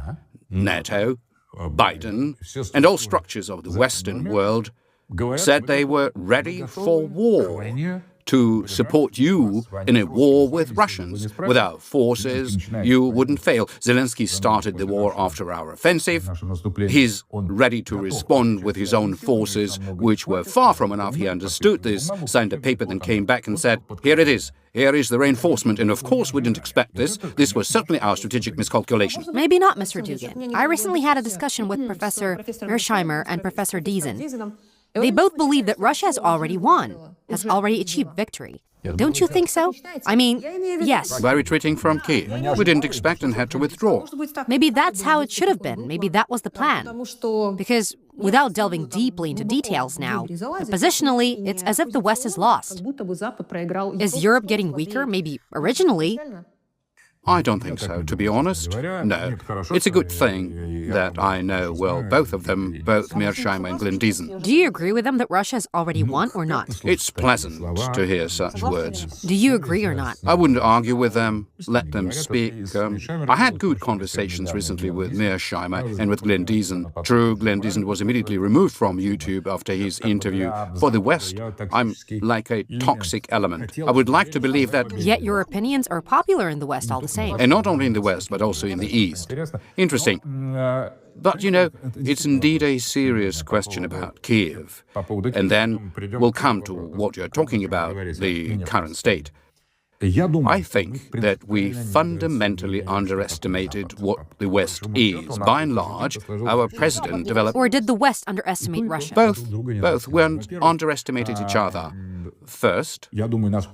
NATO, Biden, and all structures of the Western world said they were ready for war, to support you in a war with Russians. Without forces, you wouldn't fail. Zelensky started the war after our offensive. He's ready to respond with his own forces, which were far from enough. He understood this, signed a paper, then came back and said, here it is. Here is the reinforcement, and of course we didn't expect this. This was certainly our strategic miscalculation. Maybe not, Mr. Dugin. I recently had a discussion with Professor Mearsheimer and Professor Dugin. They both believe that Russia has already won, has already achieved victory. Don't you think so? I mean, yes. By retreating from Kiev. We didn't expect and had to withdraw. Maybe that's how it should have been. Maybe that was the plan. Because without delving deeply into details now, positionally, it's as if the West is lost. Is Europe getting weaker? Maybe originally. I don't think so, to be honest. No. It's a good thing that I know well both of them, both Mearsheimer and Glendisen. Do you agree with them that Russia has already won or not? It's pleasant to hear such words. Do you agree or not? I wouldn't argue with them, let them speak. I had good conversations recently with Mearsheimer and with Glendisen. True, Glendisen was immediately removed from YouTube after his interview. For the West, I'm like a toxic element. I would like to believe that... Yet your opinions are popular in the West all the same. And not only in the West, but also in the East. Interesting. But, you know, it's indeed a serious question about Kiev. And then we'll come to what you're talking about, the current state. I think that we fundamentally underestimated what the West is. By and large, our president developed... Or did the West underestimate Russia? Both. We underestimated each other. First,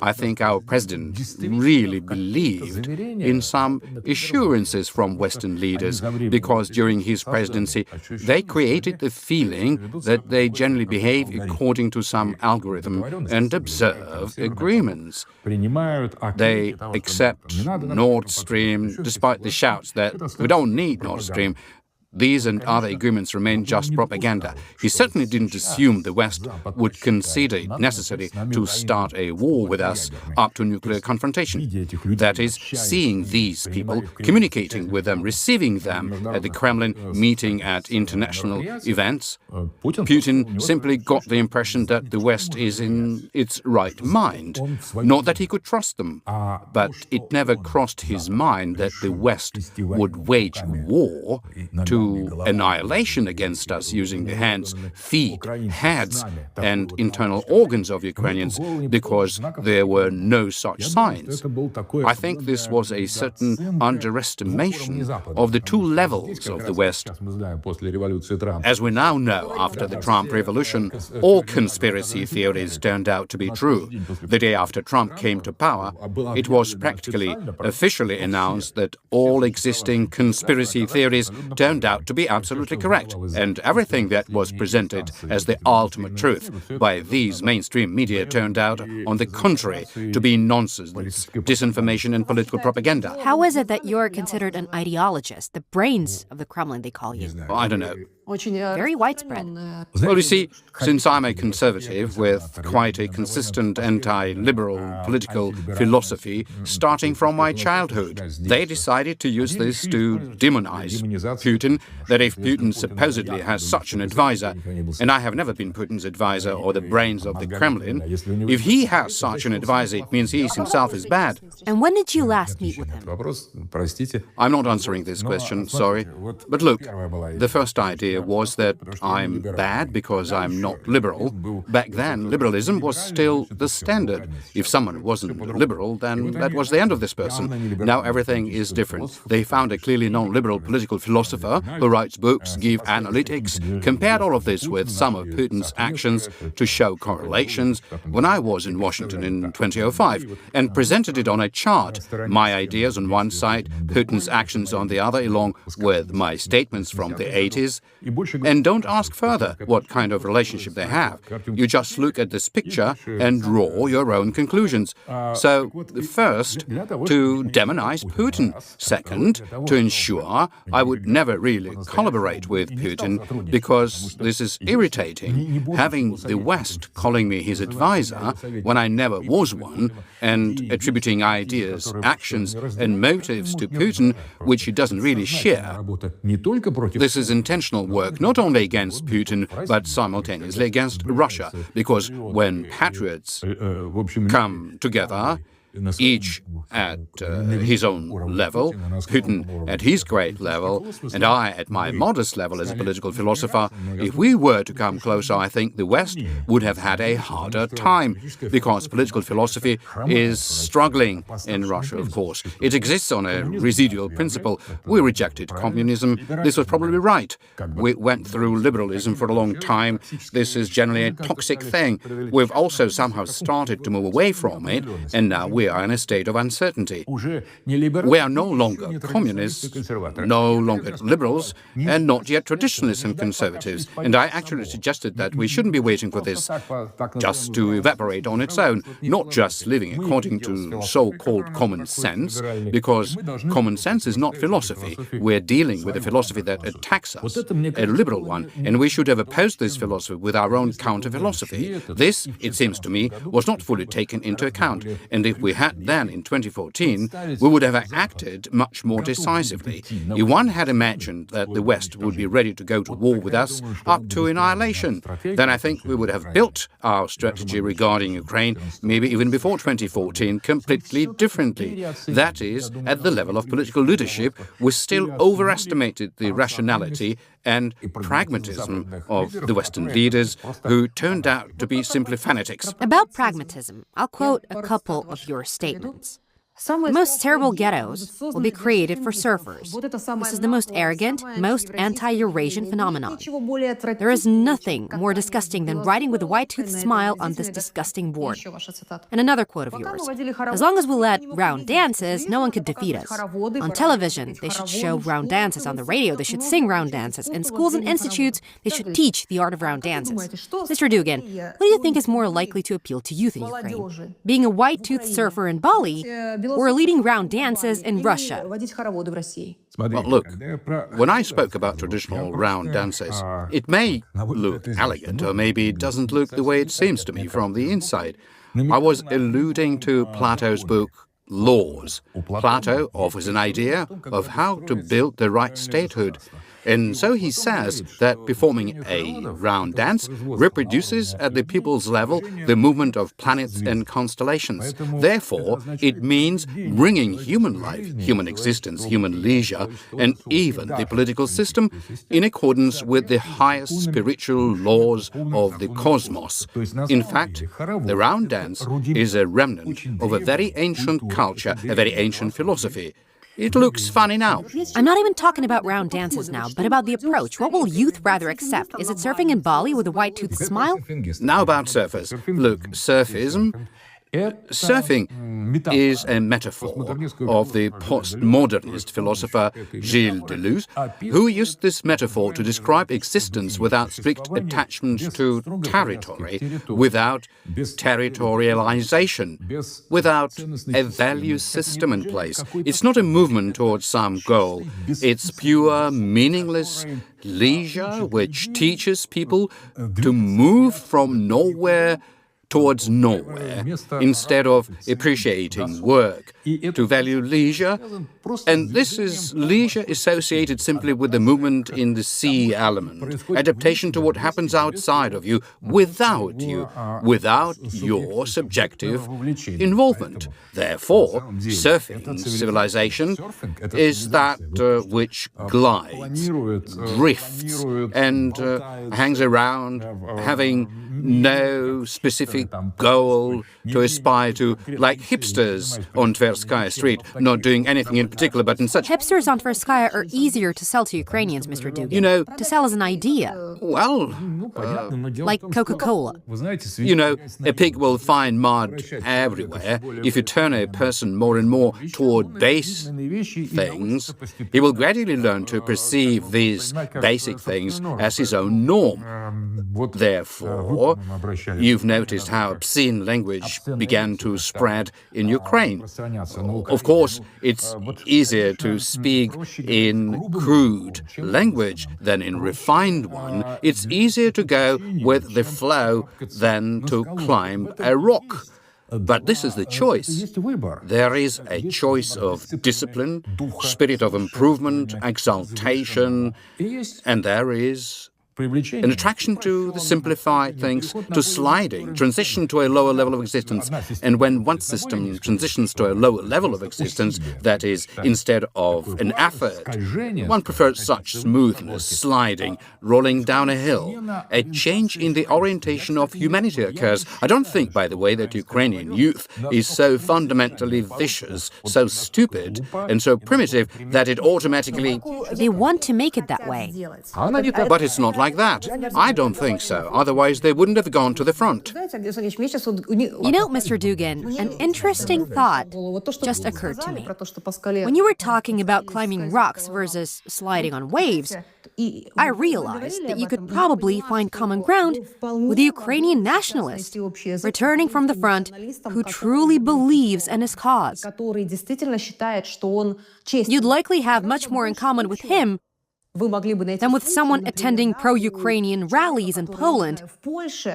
I think our president really believed in some assurances from Western leaders because during his presidency they created the feeling that they generally behave according to some algorithm and observe agreements. They accept Nord Stream despite the shouts that we don't need Nord Stream. These and other agreements remain just propaganda. He certainly didn't assume the West would consider it necessary to start a war with us up to nuclear confrontation. That is, seeing these people, communicating with them, receiving them at the Kremlin, meeting at international events. Putin simply got the impression that the West is in its right mind. Not that he could trust them, but it never crossed his mind that the West would wage war to annihilation against us using the hands, feet, heads, and internal organs of Ukrainians because there were no such signs. I think this was a certain underestimation of the two levels of the West. As we now know, after the Trump revolution, all conspiracy theories turned out to be true. The day after Trump came to power, it was practically officially announced that all existing conspiracy theories turned out to be absolutely correct, and everything that was presented as the ultimate truth by these mainstream media turned out, on the contrary, to be nonsense, disinformation, and political propaganda. How is it that you're considered an ideologist, the brains of the Kremlin, they call you? I don't know. Very widespread. Well, you see, since I'm a conservative with quite a consistent anti-liberal political philosophy starting from my childhood, they decided to use this to demonize Putin, that if Putin supposedly has such an advisor, and I have never been Putin's advisor or the brains of the Kremlin, if he has such an advisor, it means he himself is bad. And when did you last meet with him? I'm not answering this question, sorry. But look, the first idea was that I'm bad because I'm not liberal. Back then, liberalism was still the standard. If someone wasn't liberal, then that was the end of this person. Now everything is different. They found a clearly non-liberal political philosopher who writes books, gives analytics, compared all of this with some of Putin's actions to show correlations when I was in Washington in 2005 and presented it on a chart. My ideas on one side, Putin's actions on the other, along with my statements from the 80s. And don't ask further what kind of relationship they have. You just look at this picture and draw your own conclusions. So, first, to demonize Putin. Second, to ensure I would never really collaborate with Putin because this is irritating. Having the West calling me his advisor when I never was one and attributing ideas, actions and motives to Putin which he doesn't really share. This is intentional work, not only against Putin, but simultaneously against Russia, because when patriots come together, each at his own level, Putin at his great level, and I at my modest level as a political philosopher, if we were to come closer, I think the West would have had a harder time, because political philosophy is struggling in Russia, of course. It exists on a residual principle. We rejected communism. This was probably right. We went through liberalism for a long time. This is generally a toxic thing. We've also somehow started to move away from it, and now we are in a state of uncertainty. We are no longer communists, no longer liberals, and not yet traditionalists and conservatives. And I actually suggested that we shouldn't be waiting for this just to evaporate on its own, not just living according to so-called common sense, because common sense is not philosophy. We're dealing with a philosophy that attacks us, a liberal one, and we should have opposed this philosophy with our own counter-philosophy. This, it seems to me, was not fully taken into account, and if we had then, in 2014, we would have acted much more decisively. If one had imagined that the West would be ready to go to war with us up to annihilation, then I think we would have built our strategy regarding Ukraine, maybe even before 2014, completely differently. That is, at the level of political leadership, we still overestimated the rationality and pragmatism of the Western leaders, who turned out to be simply fanatics. About pragmatism, I'll quote a couple of your statements. The most terrible ghettos will be created for surfers. This is the most arrogant, most anti-Eurasian phenomenon. There is nothing more disgusting than writing with a white-toothed smile on this disgusting board. And another quote of yours: as long as we let round dances, no one could defeat us. On television, they should show round dances. On the radio, they should sing round dances. In schools and institutes, they should teach the art of round dances. Mr. Dugin, what do you think is more likely to appeal to youth in Ukraine? Being a white-toothed surfer in Bali, or leading round dances in Russia? Well, look, when I spoke about traditional round dances, it may look elegant, or maybe it doesn't look the way it seems to me from the inside. I was alluding to Plato's book, Laws. Plato offers an idea of how to build the right statehood. And so he says that performing a round dance reproduces at the people's level the movement of planets and constellations. Therefore, it means bringing human life, human existence, human leisure, and even the political system in accordance with the highest spiritual laws of the cosmos. In fact, the round dance is a remnant of a very ancient culture, a very ancient philosophy. It looks funny now. I'm not even talking about round dances now, but about the approach. What will youth rather accept? Is it surfing in Bali with a white-toothed smile? Now about surfers. Look, surfing is a metaphor of the postmodernist philosopher Gilles Deleuze, who used this metaphor to describe existence without strict attachment to territory, without territorialization, without a value system in place. It's not a movement towards some goal. It's pure, meaningless leisure which teaches people to move from nowhere towards nowhere, instead of appreciating work, to value leisure. And this is leisure associated simply with the movement in the sea element, adaptation to what happens outside of you, without your subjective involvement. Therefore, surfing civilization is that which glides, drifts, and hangs around, having no specific goal to aspire to, like hipsters on Tverskaya Street, not doing anything in particular, but in such... Hipsters on Tverskaya are easier to sell to Ukrainians, Mr. Dugin. You know... To sell as an idea. Well... like Coca-Cola. You know, a pig will find mud everywhere. If you turn a person more and more toward base things, he will gradually learn to perceive these basic things as his own norm. Therefore, you've noticed how obscene language began to spread in Ukraine. Of course, it's easier to speak in crude language than in refined one. It's easier to go with the flow than to climb a rock. But this is the choice. There is a choice of discipline, spirit of improvement, exaltation, and there is an attraction to the simplified things, to sliding, transition to a lower level of existence. And when one system transitions to a lower level of existence, that is, instead of an effort, one prefers such smoothness, sliding, rolling down a hill. A change in the orientation of humanity occurs. I don't think, by the way, that Ukrainian youth is so fundamentally vicious, so stupid, and so primitive that it automatically... They want to make it that way. But it's not like that. I don't think so. Otherwise, they wouldn't have gone to the front. You know, Mr. Dugin, an interesting thought just occurred to me. When you were talking about climbing rocks versus sliding on waves, I realized that you could probably find common ground with a Ukrainian nationalist returning from the front who truly believes in his cause. You'd likely have much more in common with him than with someone attending pro-Ukrainian rallies in Poland,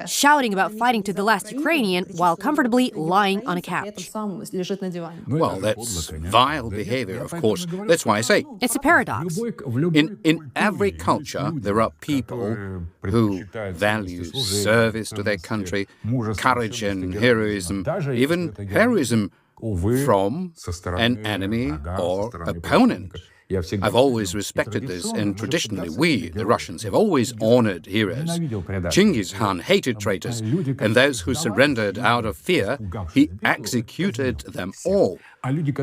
shouting about fighting to the last Ukrainian while comfortably lying on a couch. Well, that's vile behavior, of course. That's why I say... It's a paradox. In every culture, there are people who value service to their country, courage and heroism, even heroism from an enemy or opponent. I've always respected this, and traditionally we, the Russians, have always honored heroes. Genghis Khan hated traitors, and those who surrendered out of fear, he executed them all.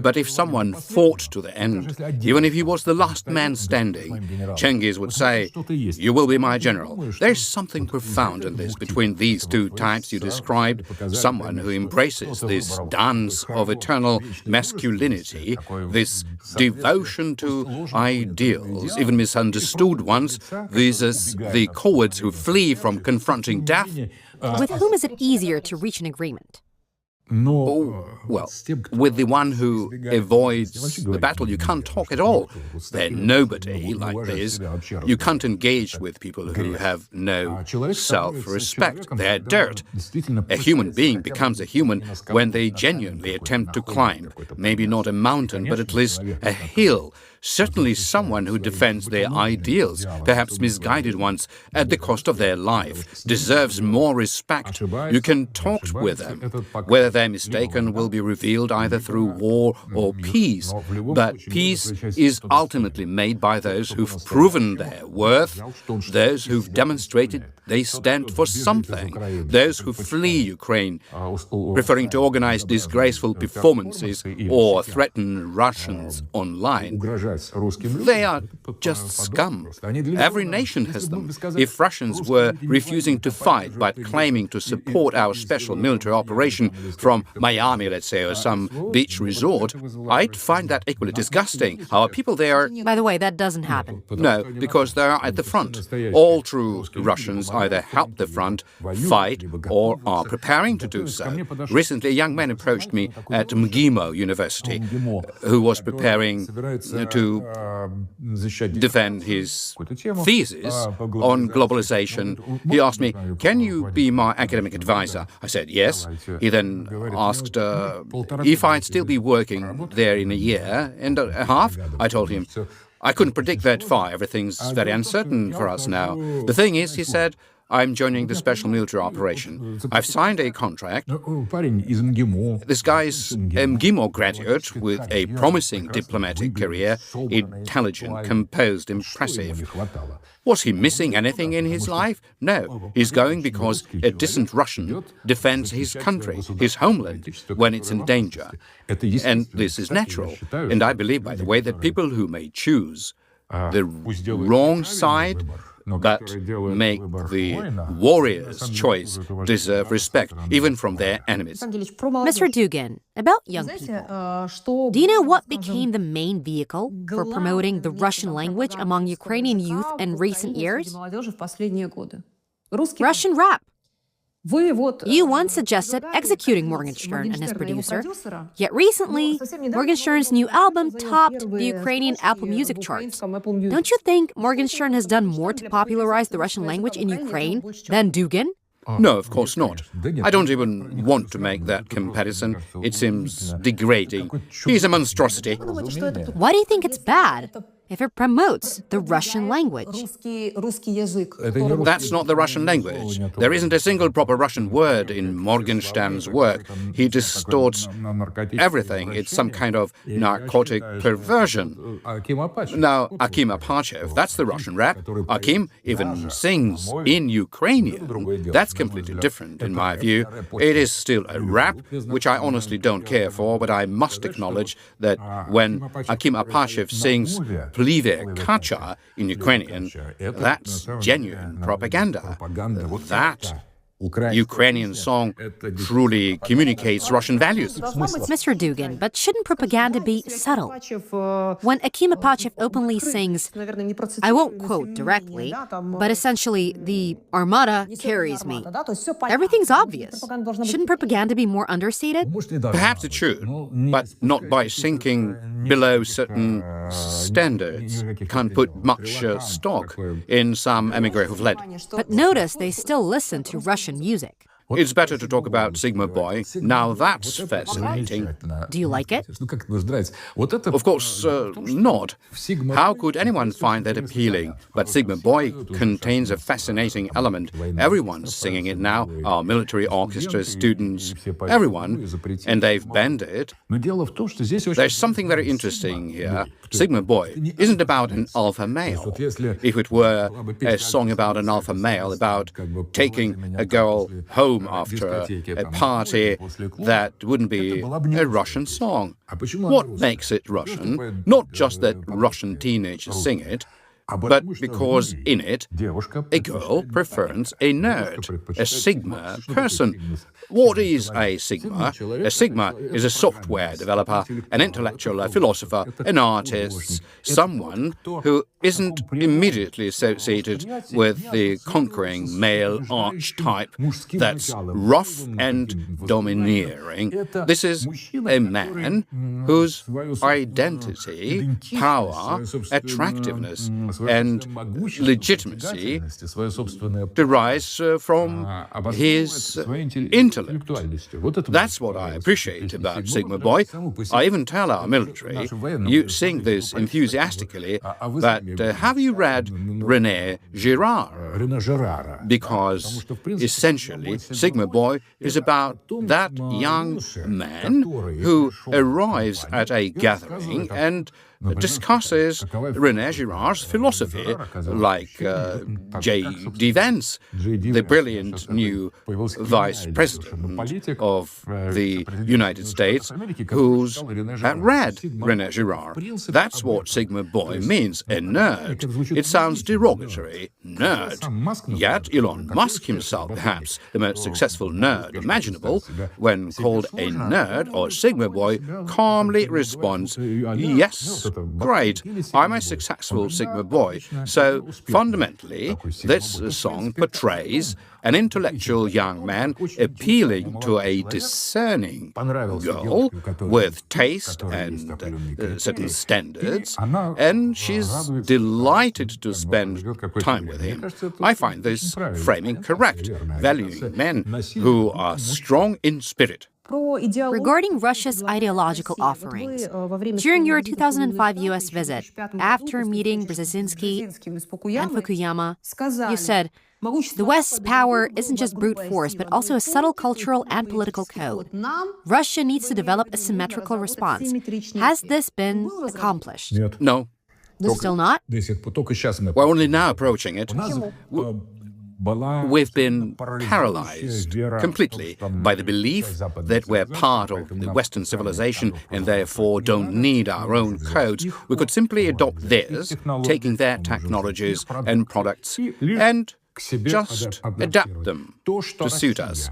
But if someone fought to the end, even if he was the last man standing, Cengiz would say, "You will be my general." There's something profound in this between these two types you described, someone who embraces this dance of eternal masculinity, this devotion to ideals, even misunderstood ones, versus the cowards who flee from confronting death. With whom is it easier to reach an agreement? Oh, well, with the one who avoids the battle, you can't talk at all. They're nobody like this. You can't engage with people who have no self-respect. They're dirt. A human being becomes a human when they genuinely attempt to climb, maybe not a mountain, but at least a hill. Certainly someone who defends their ideals, perhaps misguided ones, at the cost of their life, deserves more respect. You can talk with them. Whether they're mistaken will be revealed either through war or peace. But peace is ultimately made by those who've proven their worth, those who've demonstrated they stand for something, those who flee Ukraine, preferring to organize disgraceful performances or threaten Russians online. They are just scum. Every nation has them. If Russians were refusing to fight but claiming to support our special military operation from Miami, let's say, or some beach resort, I'd find that equally disgusting. Our people there... By the way, that doesn't happen. No, because they are at the front. All true Russians either help the front, fight, or are preparing to do so. Recently, a young man approached me at MGIMO University, who was preparing to defend his thesis on globalization. He asked me, "Can you be my academic advisor?" I said, yes. He then asked if I'd still be working there in a year and a half. I told him, I couldn't predict that far. Everything's very uncertain for us now. The thing is, he said, I'm joining the special military operation. I've signed a contract. This guy's a MGIMO graduate with a promising diplomatic career, intelligent, composed, impressive. Was he missing anything in his life? No. He's going because a distant Russian defends his country, his homeland, when it's in danger. And this is natural. And I believe, by the way, that people who may choose the wrong side but make the warrior's choice deserve respect, even from their enemies. Mr. Dugin, about young people, do you know what became the main vehicle for promoting the Russian language among Ukrainian youth in recent years? Russian rap. You once suggested executing Morgenstern and his producer, yet recently, Morgenstern's new album topped the Ukrainian Apple Music charts. Don't you think Morgenstern has done more to popularize the Russian language in Ukraine than Dugin? No, of course not. I don't even want to make that comparison. It seems degrading. He's a monstrosity. Why do you think it's bad? If it promotes the Russian language. That's not the Russian language. There isn't a single proper Russian word in Morgenstern's work. He distorts everything. It's some kind of narcotic perversion. Now, Akim Apachev, that's the Russian rap. Akim even sings in Ukrainian. That's completely different, in my view. It is still a rap, which I honestly don't care for, but I must acknowledge that when Akim Apachev sings Plive Kacha in Ukrainian, that's genuine propaganda. That Ukrainian song truly communicates Russian values. Mr. Dugin, but shouldn't propaganda be subtle? When Akim Apachev openly sings, I won't quote directly, but essentially, the Armada carries me, everything's obvious. Shouldn't propaganda be more understated? Perhaps it should, but not by sinking below certain standards. Can't put much stock in some emigre who've fled. But notice they still listen to Russian music. It's better to talk about Sigma Boy. Now that's fascinating. Do you like it? Of course not. How could anyone find that appealing? But Sigma Boy contains a fascinating element. Everyone's singing it now. Our military orchestra, students, everyone. And they've banned it. There's something very interesting here. Sigma Boy isn't about an alpha male. If it were a song about an alpha male, about taking a girl home home after a party, that wouldn't be a Russian song. What makes it Russian? Not just that Russian teenagers sing it, but because in it, a girl prefers a nerd, a Sigma person. What is a Sigma? A Sigma is a software developer, an intellectual, a philosopher, an artist, someone who isn't immediately associated with the conquering male archetype that's rough and domineering. This is a man whose identity, power, attractiveness, and legitimacy derives from his intellect. That's what I appreciate about Sigma Boy. I even tell our military, you sing this enthusiastically, but have you read René Girard? Because essentially, Sigma Boy is about that young man who arrives at a gathering and discusses René Girard's philosophy, like J.D. Vance, the brilliant new vice president of the United States, who's read René Girard. That's what Sigma Boy means, a nerd. It sounds derogatory, nerd. Yet Elon Musk himself, perhaps the most successful nerd imaginable, when called a nerd or Sigma Boy, calmly responds, yes, great, I'm a successful Sigma Boy. So fundamentally, this song portrays an intellectual young man appealing to a discerning girl with taste and certain standards, and she's delighted to spend time with him. I find this framing correct, valuing men who are strong in spirit. Regarding Russia's ideological offerings, during your 2005 U.S. visit, after meeting Brzezinski and Fukuyama, you said, the West's power isn't just brute force, but also a subtle cultural and political code. Russia needs to develop a symmetrical response. Has this been accomplished? No. Still not? We're only now approaching it. We've been paralyzed completely by the belief that we're part of the Western civilization and therefore don't need our own codes. We could simply adopt theirs, taking their technologies and products, and just adapt them to suit us.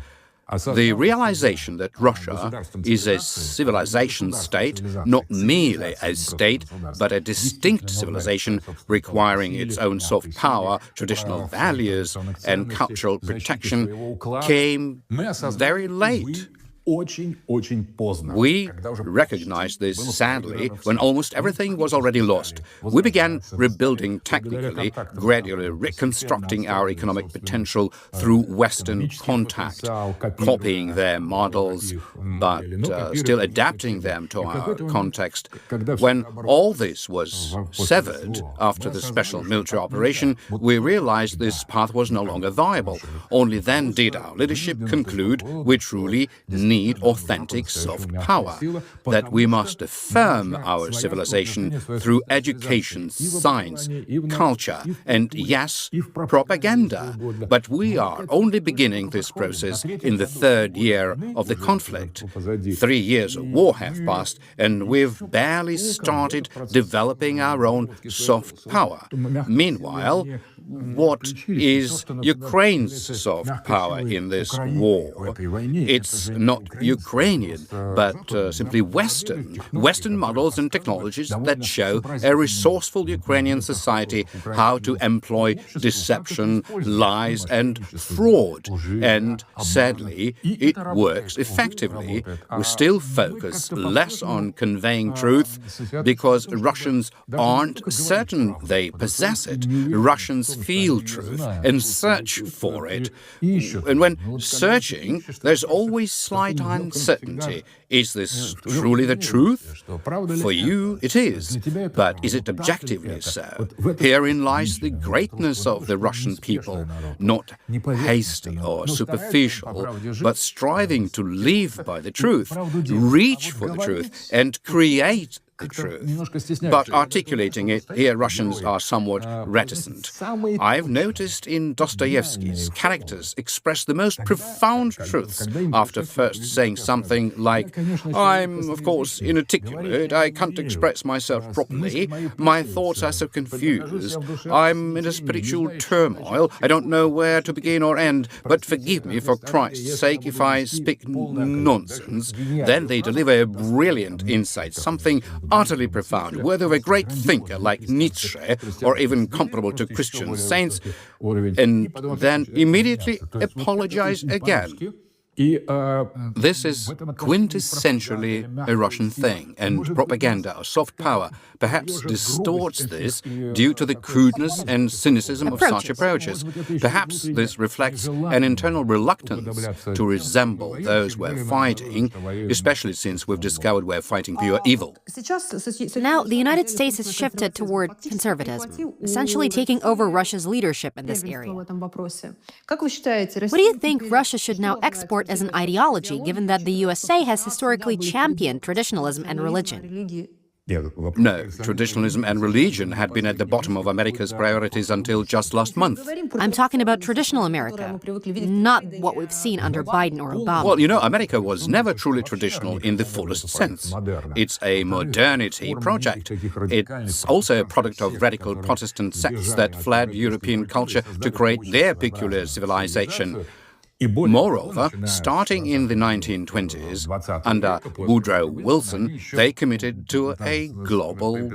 The realization that Russia is a civilization state, not merely a state, but a distinct civilization requiring its own soft power, traditional values, and cultural protection, came very late. We recognized this, sadly, when almost everything was already lost. We began rebuilding technically, gradually reconstructing our economic potential through Western contact, copying their models, but still adapting them to our context. When all this was severed after the special military operation, we realized this path was no longer viable. Only then did our leadership conclude we truly need authentic soft power, that we must affirm our civilization through education, science, culture, and, yes, propaganda. But we are only beginning this process in the third year of the conflict. 3 years of war have passed, and we've barely started developing our own soft power. Meanwhile, what is Ukraine's soft power in this war? It's not Ukrainian, but simply Western models and technologies that show a resourceful Ukrainian society how to employ deception, lies, and fraud. And sadly, it works effectively. We still focus less on conveying truth because Russians aren't certain they possess it. Russians feel truth and search for it. And when searching, there's always slight uncertainty. Is this truly the truth? For you, it is. But is it objectively so? Herein lies the greatness of the Russian people, not hasty or superficial, but striving to live by the truth, reach for the truth, and create the truth. But articulating it, here Russians are somewhat reticent. I've noticed in Dostoevsky's characters express the most profound truths after first saying something like, I'm, of course, inarticulate, I can't express myself properly, my thoughts are so confused, I'm in a spiritual turmoil, I don't know where to begin or end, but forgive me for Christ's sake if I speak nonsense. Then they deliver a brilliant insight, something utterly profound, worthy of a great thinker like Nietzsche, or even comparable to Christian saints, and then immediately apologize again. This is quintessentially a Russian thing, and propaganda, or soft power, perhaps distorts this due to the crudeness and cynicism of such approaches. Perhaps this reflects an internal reluctance to resemble those we're fighting, especially since we've discovered we're fighting pure evil. Now, the United States has shifted toward conservatism, essentially taking over Russia's leadership in this area. What do you think Russia should now export as an ideology, given that the USA has historically championed traditionalism and religion? No, traditionalism and religion had been at the bottom of America's priorities until just last month. I'm talking about traditional America, not what we've seen under Biden or Obama. Well, you know, America was never truly traditional in the fullest sense. It's a modernity project. It's also a product of radical Protestant sects that fled European culture to create their peculiar civilization. Moreover, starting in the 1920s, under Woodrow Wilson, they committed to a global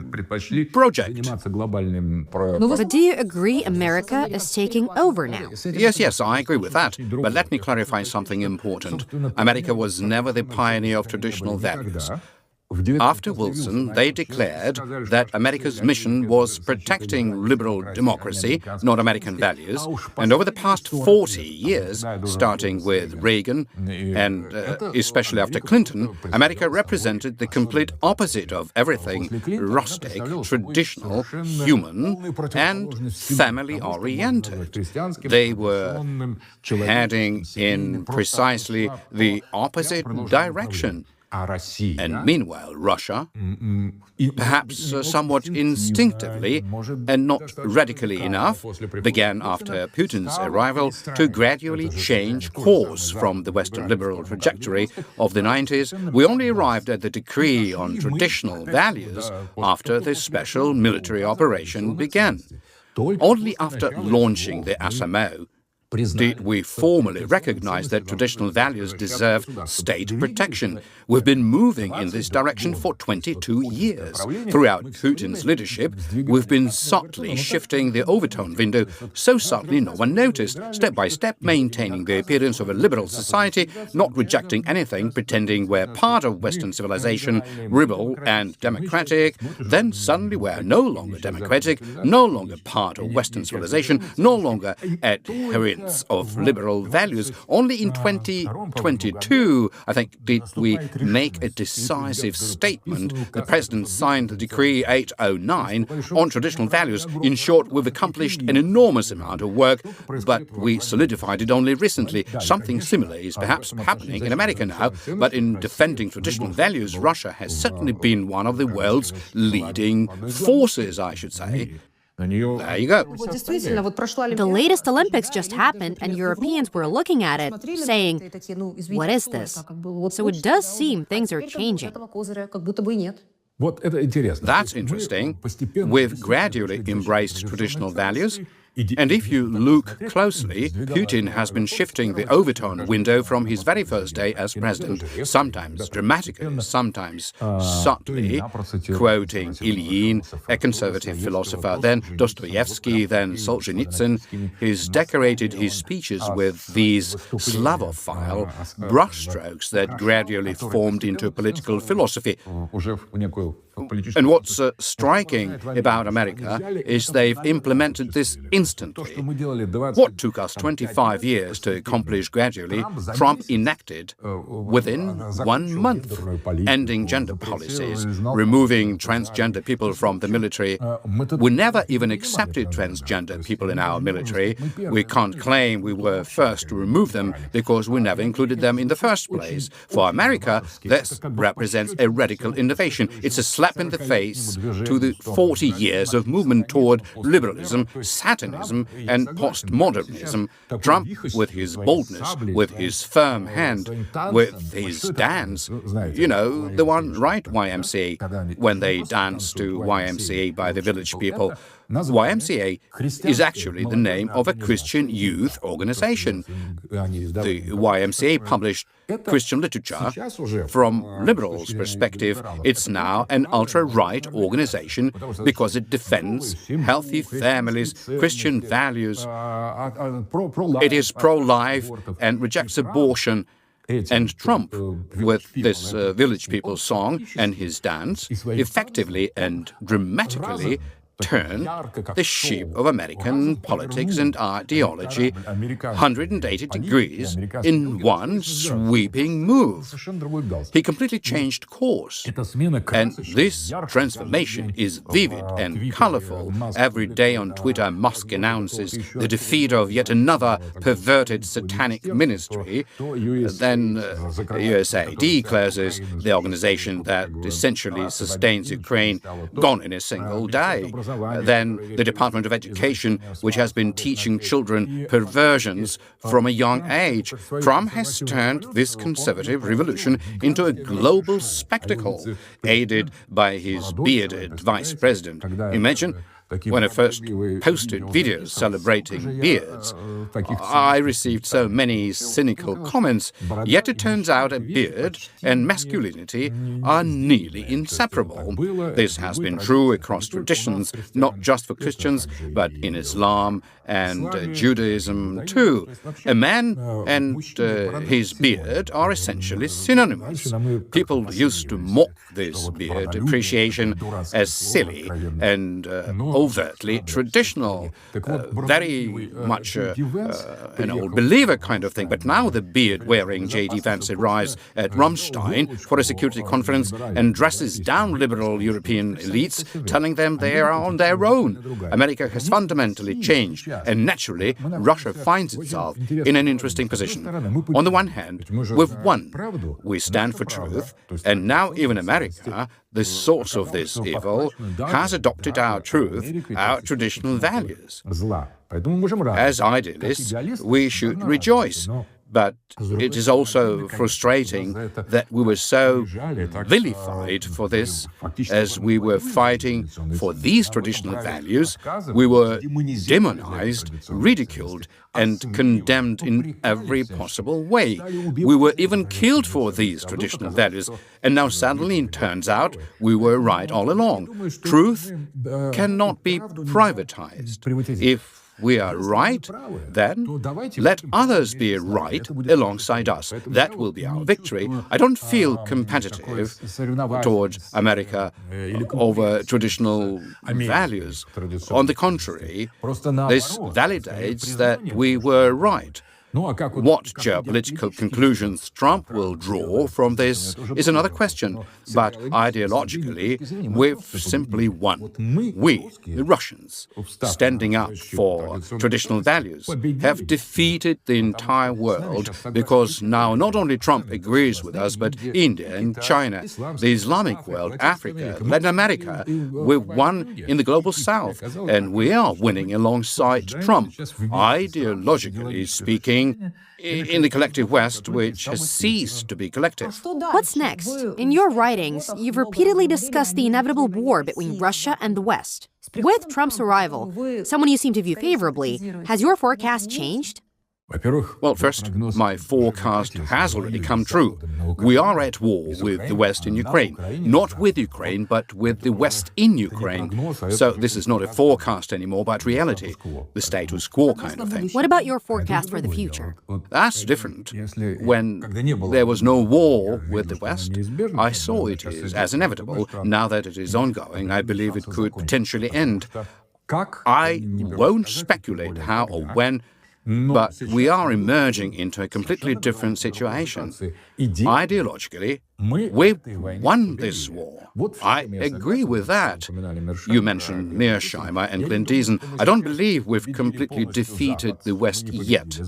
project. But do you agree America is taking over now? Yes, I agree with that. But let me clarify something important. America was never the pioneer of traditional values. After Wilson, they declared that America's mission was protecting liberal democracy, not American values. And over the past 40 years, starting with Reagan and especially after Clinton, America represented the complete opposite of everything rustic, traditional, human, and family-oriented. They were heading in precisely the opposite direction. And meanwhile, Russia, perhaps somewhat instinctively and not radically enough, began after Putin's arrival to gradually change course from the Western liberal trajectory of the 90s. We only arrived at the decree on traditional values after the special military operation began. Only after launching the SMO did we formally recognize that traditional values deserve state protection. We've been moving in this direction for 22 years. Throughout Putin's leadership, we've been subtly shifting the overtone window, so subtly no one noticed, step by step maintaining the appearance of a liberal society, not rejecting anything, pretending we're part of Western civilization, liberal and democratic. Then suddenly we're no longer democratic, no longer part of Western civilization, no longer adherents of liberal values. Only in 2022, I think, did we make a decisive statement. The President signed the Decree 809 on traditional values. In short, we've accomplished an enormous amount of work, but we solidified it only recently. Something similar is perhaps happening in America now, but in defending traditional values, Russia has certainly been one of the world's leading forces, I should say. There you go. The latest Olympics just happened, and Europeans were looking at it, saying, what is this? So it does seem things are changing. That's interesting. We've gradually embraced traditional values. And if you look closely, Putin has been shifting the overtone window from his very first day as president, sometimes dramatically, sometimes subtly, quoting Ilyin, a conservative philosopher, then Dostoevsky, then Solzhenitsyn. He's decorated his speeches with these Slavophile brushstrokes that gradually formed into political philosophy. And what's striking about America is they've implemented this instantly. What took us 25 years to accomplish gradually, Trump enacted within 1 month, ending gender policies, removing transgender people from the military. We never even accepted transgender people in our military. We can't claim we were first to remove them because we never included them in the first place. For America, this represents a radical innovation. It's a slap slap in the face to the 40 years of movement toward liberalism, Satanism, and postmodernism. Trump, with his boldness, with his firm hand, with his dance, you know, the one, right, YMCA, when they dance to YMCA by the village people. YMCA is actually the name of a Christian youth organization. The YMCA published Christian literature. From liberals' perspective, it's now an ultra-right organization because it defends healthy families, Christian values. It is pro-life and rejects abortion. And Trump, with this village people song and his dance, effectively and dramatically turn the ship of American politics and ideology 180 degrees in one sweeping move. He completely changed course. And this transformation is vivid and colorful. Every day on Twitter, Musk announces the defeat of yet another perverted satanic ministry. Then USAID closes, the organization that essentially sustains Ukraine, gone in a single day. Then the Department of Education, which has been teaching children perversions from a young age. Trump has turned this conservative revolution into a global spectacle, aided by his bearded vice president. Imagine, when I first posted videos celebrating beards, I received so many cynical comments, yet it turns out a beard and masculinity are nearly inseparable. This has been true across traditions, not just for Christians, but in Islam and Judaism too. A man and his beard are essentially synonymous. People used to mock this beard appreciation as silly and overtly traditional, very much an old believer kind of thing. But now the beard-wearing J.D. Vance arrives at Rammstein for a security conference and dresses down liberal European elites, telling them they are on their own. America has fundamentally changed, and naturally, Russia finds itself in an interesting position. On the one hand, we've won. We stand for truth, and now even America, the source of this evil, has adopted our truth, our traditional values. As idealists, we should rejoice. But it is also frustrating that we were so vilified for this. As we were fighting for these traditional values, we were demonized, ridiculed, and condemned in every possible way. We were even killed for these traditional values. And now suddenly it turns out we were right all along. Truth cannot be privatized. If we are right, then let others be right alongside us. That will be our victory. I don't feel competitive towards America over traditional values. On the contrary, this validates that we were right. What geopolitical conclusions Trump will draw from this is another question, but ideologically, we've simply won. We, the Russians, standing up for traditional values, have defeated the entire world because now not only Trump agrees with us, but India and China, the Islamic world, Africa, Latin America, we've won in the global south, and we are winning alongside Trump, ideologically speaking, in the collective West, which has ceased to be collective. What's next? In your writings, you've repeatedly discussed the inevitable war between Russia and the West. With Trump's arrival, someone you seem to view favorably, has your forecast changed? Well, first, my forecast has already come true. We are at war with the West in Ukraine. Not with Ukraine, but with the West in Ukraine. So this is not a forecast anymore, but reality. The status quo kind of thing. What about your forecast for the future? That's different. When there was no war with the West, I saw it as inevitable. Now that it is ongoing, I believe it could potentially end. I won't speculate how or when, but we are emerging into a completely different situation. Ideologically, We've won this war. I agree with that. You mentioned Mearsheimer and Clint Eason. I don't believe we've completely defeated the West yet.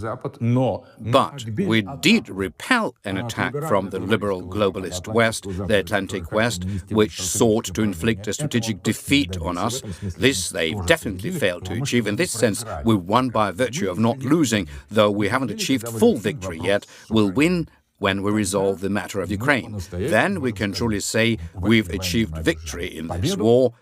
But we did repel an attack from the liberal globalist West, the Atlantic West, which sought to inflict a strategic defeat on us. This they definitely failed to achieve. In this sense, we won by virtue of not losing, though we haven't achieved full victory yet. We'll win when we resolve the matter of Ukraine. Then we can truly say we've achieved victory in this war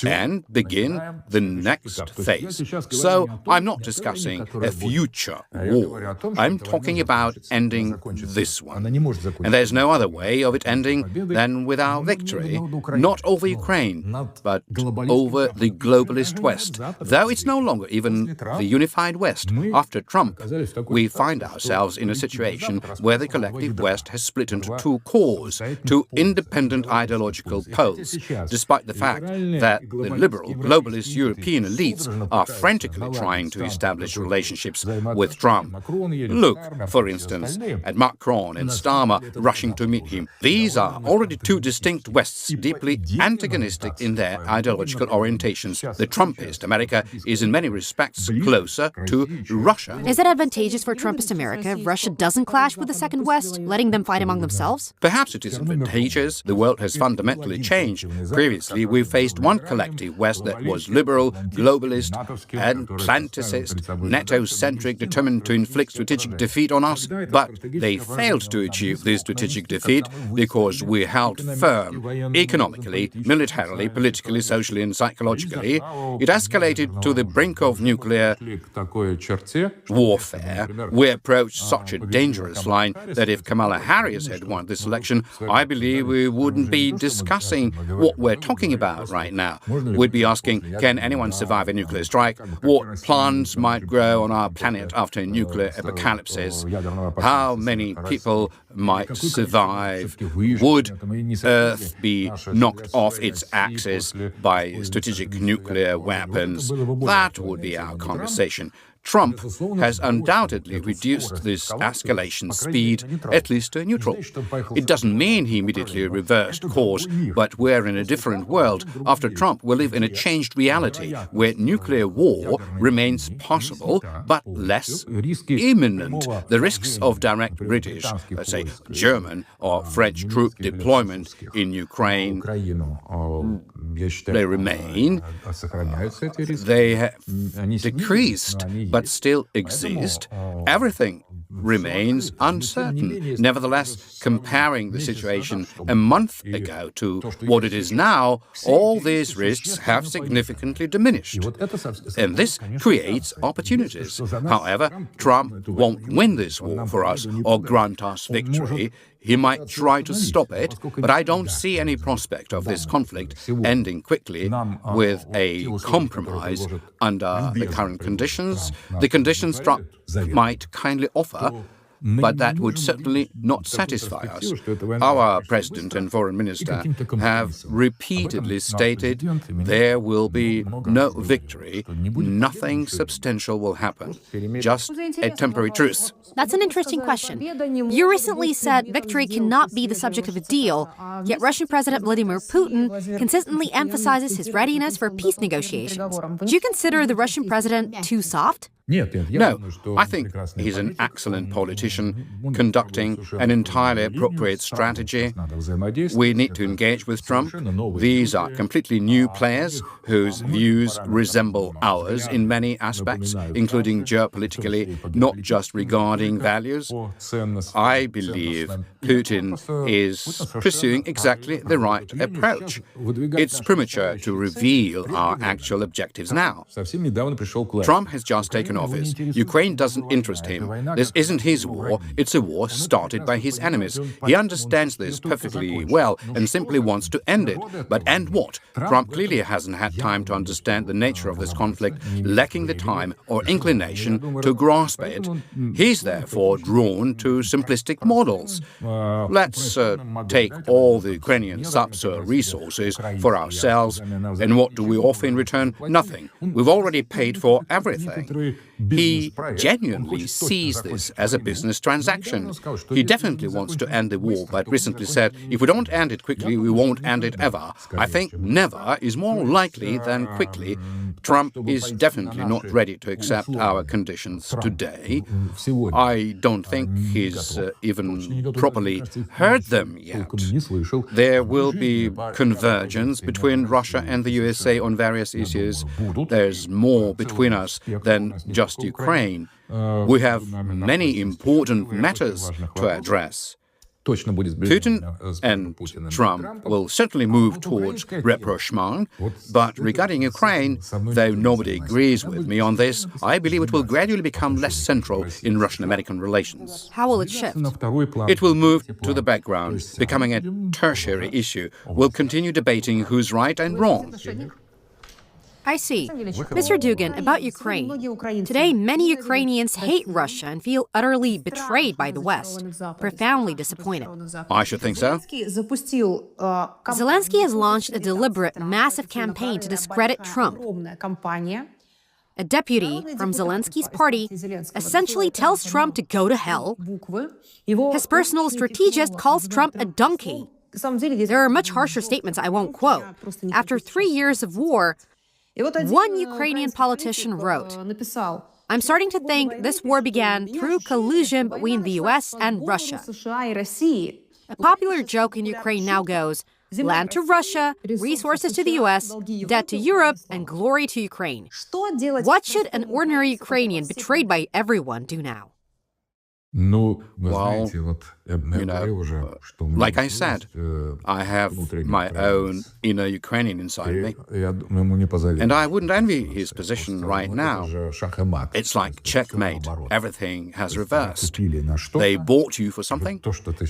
and begin the next phase. So I'm not discussing a future war. I'm talking about ending this one. And there's no other way of it ending than with our victory, not over Ukraine, but over the globalist West. Though it's no longer even the unified West. After Trump, we find ourselves in a situation where the collective West has split into two cores, two independent ideological poles, despite the fact that the liberal, globalist European elites are frantically trying to establish relationships with Trump. Look, for instance, at Macron and Starmer rushing to meet him. These are already two distinct Wests, deeply antagonistic in their ideological orientations. The Trumpist America is in many respects closer to Russia. Is it advantageous for Trumpist America if Russia doesn't clash with the Second West, letting them fight among themselves? Perhaps it is advantageous. The world has fundamentally changed. Previously, we faced one collective West that was liberal, globalist, Atlanticist, NATO-centric, determined to inflict strategic defeat on us, but they failed to achieve this strategic defeat because we held firm economically, militarily, politically, socially, and psychologically. It escalated to the brink of nuclear warfare. We approached such a dangerous line that if Kamala Harris had won this election, I believe we wouldn't be discussing what we're talking about right now. We'd be asking, can anyone survive a nuclear strike? What plants might grow on our planet after a nuclear apocalypse? How many people might survive? Would Earth be knocked off its axis by strategic nuclear weapons? That would be our conversation. Trump has undoubtedly reduced this escalation speed, at least to neutral. It doesn't mean he immediately reversed course, but we're in a different world. After Trump, we live in a changed reality where nuclear war remains possible, but less imminent. The risks of direct British, let's say German or French troop deployment in Ukraine, they remain. They have decreased, but still exist. Everything remains uncertain. Nevertheless, comparing the situation a month ago to what it is now, all these risks have significantly diminished. And this creates opportunities. However, Trump won't win this war for us or grant us victory. He might try to stop it, but I don't see any prospect of this conflict ending quickly with a compromise under the current conditions. The conditions Trump might kindly offer, but that would certainly not satisfy us. Our President and Foreign Minister have repeatedly stated there will be no victory, nothing substantial will happen, just a temporary truce. That's an interesting question. You recently said victory cannot be the subject of a deal, yet Russian President Vladimir Putin consistently emphasizes his readiness for peace negotiations. Do you consider the Russian president too soft? No, I think he's an excellent politician conducting an entirely appropriate strategy. We need to engage with Trump. These are completely new players whose views resemble ours in many aspects, including geopolitically, not just regarding values. I believe Putin is pursuing exactly the right approach. It's premature to reveal our actual objectives now. Trump has just taken office. Ukraine doesn't interest him. This isn't his war. It's a war started by his enemies. He understands this perfectly well and simply wants to end it. But end what? Trump clearly hasn't had time to understand the nature of this conflict, lacking the time or inclination to grasp it. He's therefore drawn to simplistic models. Let's take all the Ukrainian subsoil resources for ourselves, and what do we offer in return? Nothing. We've already paid for everything. He genuinely sees this as a business transaction. He definitely wants to end the war, but recently said, if we don't end it quickly, we won't end it ever. I think never is more likely than quickly. Trump is definitely not ready to accept our conditions today. I don't think he's even properly heard them yet. There will be convergence between Russia and the USA on various issues. There's more between us than just Ukraine. We have many important matters to address. Putin and Trump will certainly move towards rapprochement, but regarding Ukraine, though nobody agrees with me on this, I believe it will gradually become less central in Russian-American relations. How will it shift? It will move to the background, becoming a tertiary issue. We'll continue debating who's right and wrong. I see. Mr. Dugin, about Ukraine. Today, many Ukrainians hate Russia and feel utterly betrayed by the West, profoundly disappointed. I should think so. Zelensky has launched a deliberate, massive campaign to discredit Trump. A deputy from Zelensky's party essentially tells Trump to go to hell. His personal strategist calls Trump a donkey. There are much harsher statements I won't quote. After 3 years of war, one Ukrainian politician wrote, "I'm starting to think this war began through collusion between the US and Russia." A popular joke in Ukraine now goes, land to Russia, resources to the US, debt to Europe, and glory to Ukraine. What should an ordinary Ukrainian betrayed by everyone do now? Well, like I said, I have my own inner Ukrainian inside me. And I wouldn't envy his position right now. It's like checkmate. Everything has reversed. They bought you for something,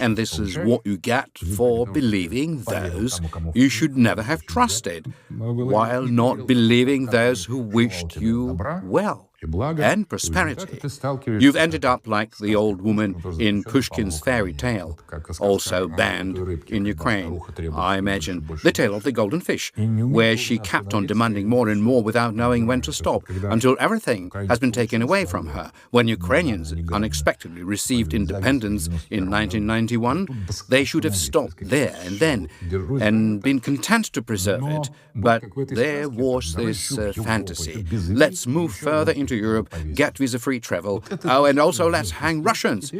and this is what you get for believing those you should never have trusted, while not believing those who wished you well and prosperity. You've ended up like the old woman in Pushkin's fairy tale, also banned in Ukraine. I imagine the tale of the golden fish, where she kept on demanding more and more without knowing when to stop, until everything has been taken away from her. When Ukrainians unexpectedly received independence in 1991, they should have stopped there and then, and been content to preserve it. But there was this fantasy. Let's move further into Europe, get visa-free travel, and also let's hang Russians.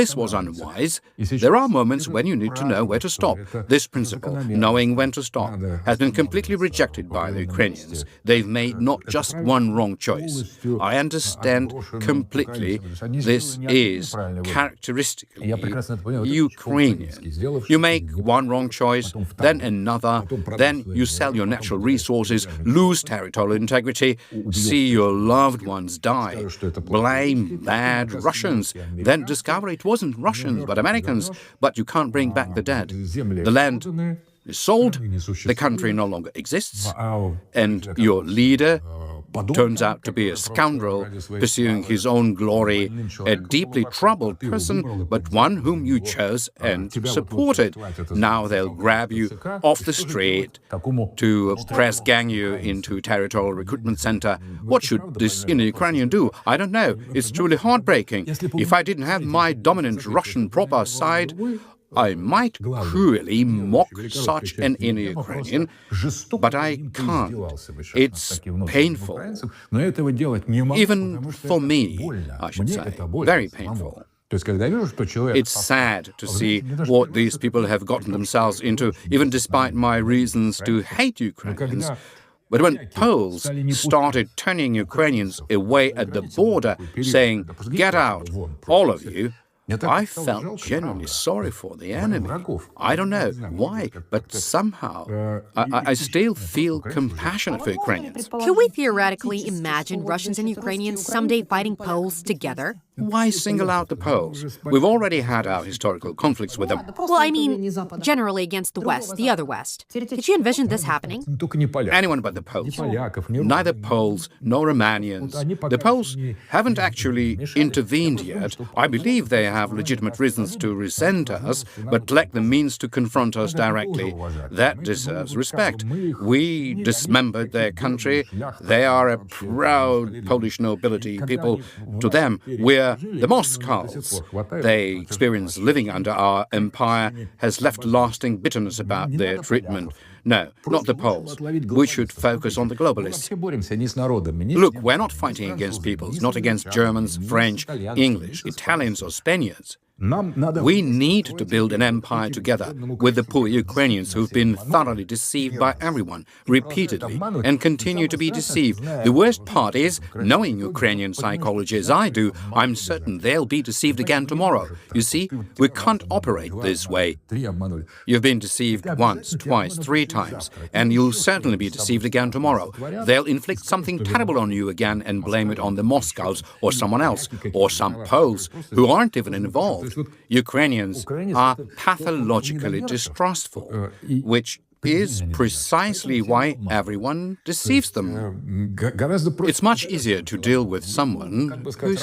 This was unwise. There are moments when you need to know where to stop. This principle, knowing when to stop, has been completely rejected by the Ukrainians. They've made not just one wrong choice. I understand completely this is characteristically Ukrainian. You make one wrong choice, then another, then you sell your natural resources, lose territorial integrity, see your loved ones die, blame bad Russians, then discover it wasn't Russians but Americans, but you can't bring back the dead. The land is sold, the country no longer exists, and your leader turns out to be a scoundrel pursuing his own glory, a deeply troubled person, but one whom you chose and supported. Now they'll grab you off the street to press gang you into territorial recruitment center. What should this inner Ukrainian do? I don't know. It's truly heartbreaking. If I didn't have my dominant Russian proper side, I might cruelly mock such an inner Ukrainian, but I can't. It's painful. Even for me, I should say. Very painful. It's sad to see what these people have gotten themselves into, even despite my reasons to hate Ukrainians. But when Poles started turning Ukrainians away at the border, saying, "Get out, all of you," I felt genuinely sorry for the enemy. I don't know why, but somehow I still feel compassionate for Ukrainians. Could we theoretically imagine Russians and Ukrainians someday fighting Poles together? Why single out the Poles? We've already had our historical conflicts with them. Well, I mean, generally against the West, the other West. Could you envision this happening? Anyone but the Poles. Neither Poles nor Romanians. The Poles haven't actually intervened yet. I believe they have legitimate reasons to resent us, but lack the means to confront us directly. That deserves respect. We dismembered their country. They are a proud Polish nobility people. To them, we're the Moscows. They experience living under our empire has left lasting bitterness about their treatment. No, not the Poles. We should focus on the globalists. Look, we're not fighting against peoples, not against Germans, French, English, Italians or Spaniards. We need to build an empire together with the poor Ukrainians who've been thoroughly deceived by everyone, repeatedly, and continue to be deceived. The worst part is, knowing Ukrainian psychology as I do, I'm certain they'll be deceived again tomorrow. You see, we can't operate this way. You've been deceived once, twice, 3 times, and you'll certainly be deceived again tomorrow. They'll inflict something terrible on you again and blame it on the Moscows or someone else, or some Poles who aren't even involved. Ukrainians are pathologically distrustful, which is precisely why everyone deceives them. It's much easier to deal with someone who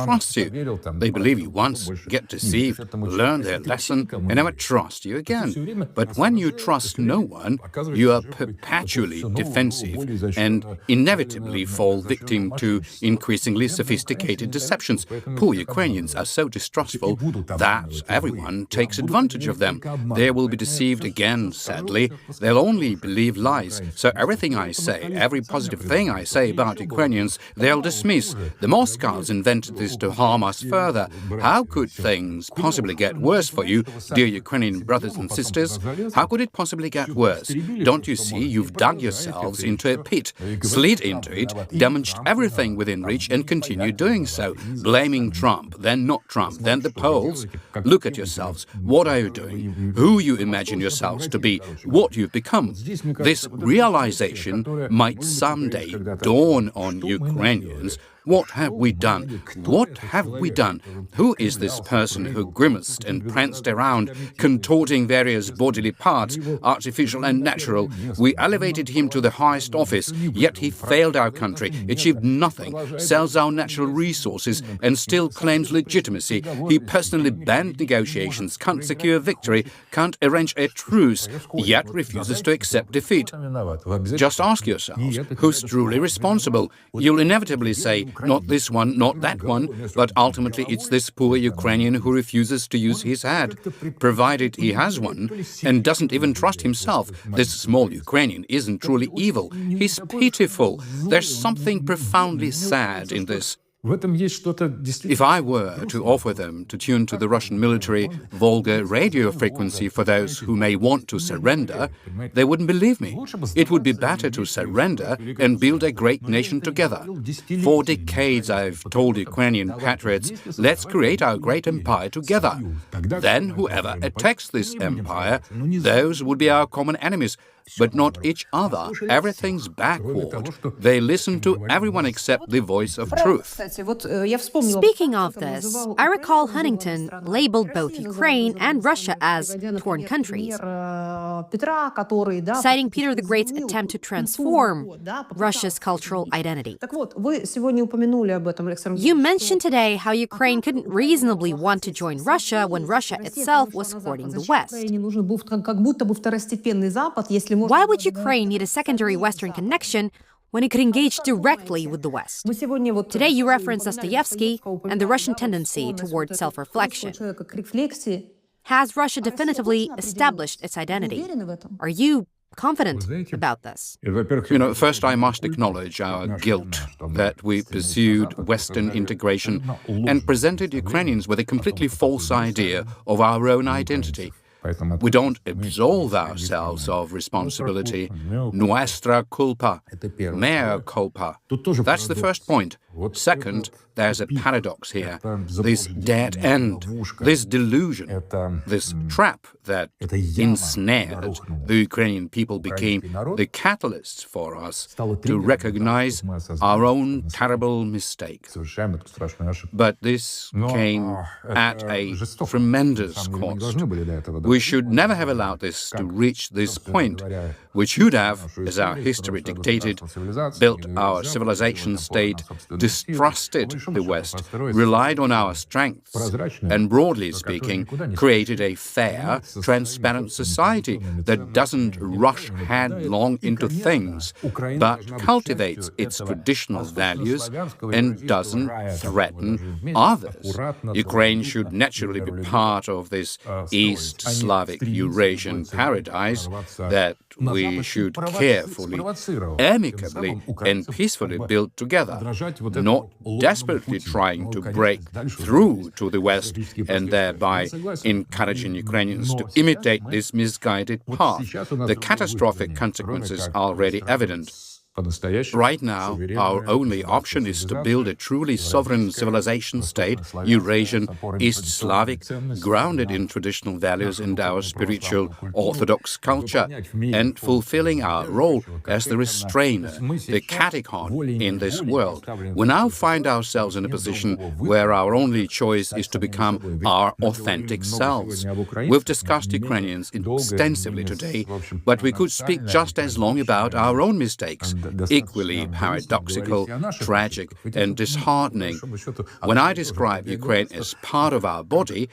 trusts you. They believe you once, get deceived, learn their lesson, and never trust you again. But when you trust no one, you are perpetually defensive and inevitably fall victim to increasingly sophisticated deceptions. Poor Ukrainians are so distrustful that everyone takes advantage of them. They will be deceived again, sadly. They'll only believe lies. So everything I say, every positive thing I say about Ukrainians, they'll dismiss. The Moscows invented this to harm us further. How could things possibly get worse for you, dear Ukrainian brothers and sisters? How could it possibly get worse? Don't you see you've dug yourselves into a pit, slid into it, damaged everything within reach, and continue doing so, blaming Trump, then not Trump, then the Poles? Look at yourselves. What are you doing? Who you imagine yourselves to be? What you've become. This realization might someday dawn on Ukrainians. What have we done? What have we done? Who is this person who grimaced and pranced around, contorting various bodily parts, artificial and natural? We elevated him to the highest office, yet he failed our country, achieved nothing, sells our natural resources, and still claims legitimacy. He personally banned negotiations, can't secure victory, can't arrange a truce, yet refuses to accept defeat. Just ask yourselves, who's truly responsible? You'll inevitably say, not this one, not that one, but ultimately it's this poor Ukrainian who refuses to use his head, provided he has one, and doesn't even trust himself. This small Ukrainian isn't truly evil. He's pitiful. There's something profoundly sad in this. If I were to offer them to tune to the Russian military Volga radio frequency for those who may want to surrender, they wouldn't believe me. It would be better to surrender and build a great nation together. For decades I've told Ukrainian patriots, let's create our great empire together. Then whoever attacks this empire, those would be our common enemies, but not each other. Everything's backward. They listen to everyone except the voice of truth. Speaking of this, I recall Huntington labeled both Ukraine and Russia as torn countries, citing Peter the Great's attempt to transform Russia's cultural identity. You mentioned today how Ukraine couldn't reasonably want to join Russia when Russia itself was courting the West. Why would Ukraine need a secondary Western connection when it could engage directly with the West? Today you reference Dostoevsky and the Russian tendency toward self-reflection. Has Russia definitively established its identity? Are you confident about this? First I must acknowledge our guilt that we pursued Western integration and presented Ukrainians with a completely false idea of our own identity. We don't absolve ourselves of responsibility. Nuestra culpa, mea culpa. That's the first point. Second, there's a paradox here. This dead end, this delusion, this trap that ensnared the Ukrainian people became the catalyst for us to recognize our own terrible mistake. But this came at a tremendous cost. We should never have allowed this to reach this point. We should have, as our history dictated, built our civilization state distrusted the West, relied on our strengths, and broadly speaking, created a fair, transparent society that doesn't rush headlong into things, but cultivates its traditional values and doesn't threaten others. Ukraine should naturally be part of this East Slavic Eurasian paradise that we should carefully, amicably, and peacefully build together, not desperately trying to break through to the West and thereby encouraging Ukrainians to imitate this misguided path. The catastrophic consequences are already evident. Right now, our only option is to build a truly sovereign civilization state, Eurasian, East Slavic, grounded in traditional values and our spiritual Orthodox culture, and fulfilling our role as the restrainer, the catechon in this world. We now find ourselves in a position where our only choice is to become our authentic selves. We've discussed Ukrainians extensively today, but we could speak just as long about our own mistakes. Equally paradoxical, tragic, and disheartening. When I describe Ukraine as part of our body,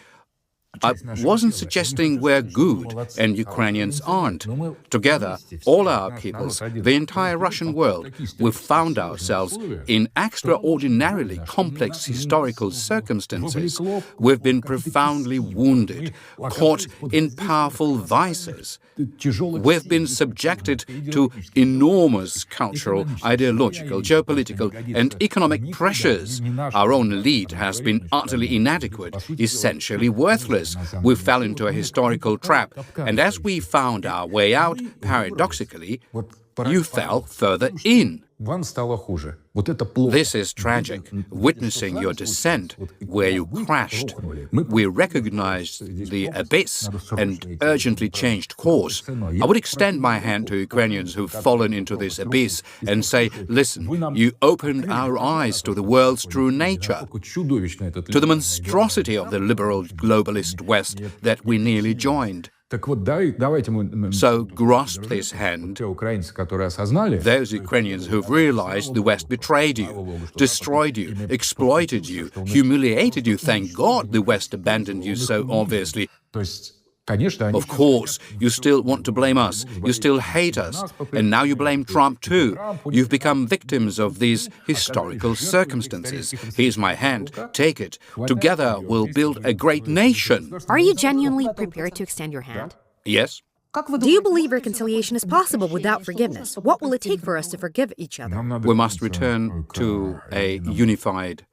I wasn't suggesting we're good and Ukrainians aren't. Together, all our peoples, the entire Russian world, we've found ourselves in extraordinarily complex historical circumstances. We've been profoundly wounded, caught in powerful vices. We've been subjected to enormous cultural, ideological, geopolitical, and economic pressures. Our own lead has been utterly inadequate, essentially worthless. We fell into a historical trap, and as we found our way out, paradoxically, you fell further in. This is tragic, witnessing your descent, where you crashed. We recognized the abyss and urgently changed course. I would extend my hand to Ukrainians who've fallen into this abyss and say, listen, you opened our eyes to the world's true nature, to the monstrosity of the liberal globalist West that we nearly joined. So grasp this hand, those Ukrainians who've realized the West betrayed you, destroyed you, exploited you, humiliated you. Thank God the West abandoned you so obviously. Of course, you still want to blame us, you still hate us, and now you blame Trump too. You've become victims of these historical circumstances. Here's my hand, take it. Together we'll build a great nation. Are you genuinely prepared to extend your hand? Yes. Do you believe reconciliation is possible without forgiveness? What will it take for us to forgive each other? We must return to a unified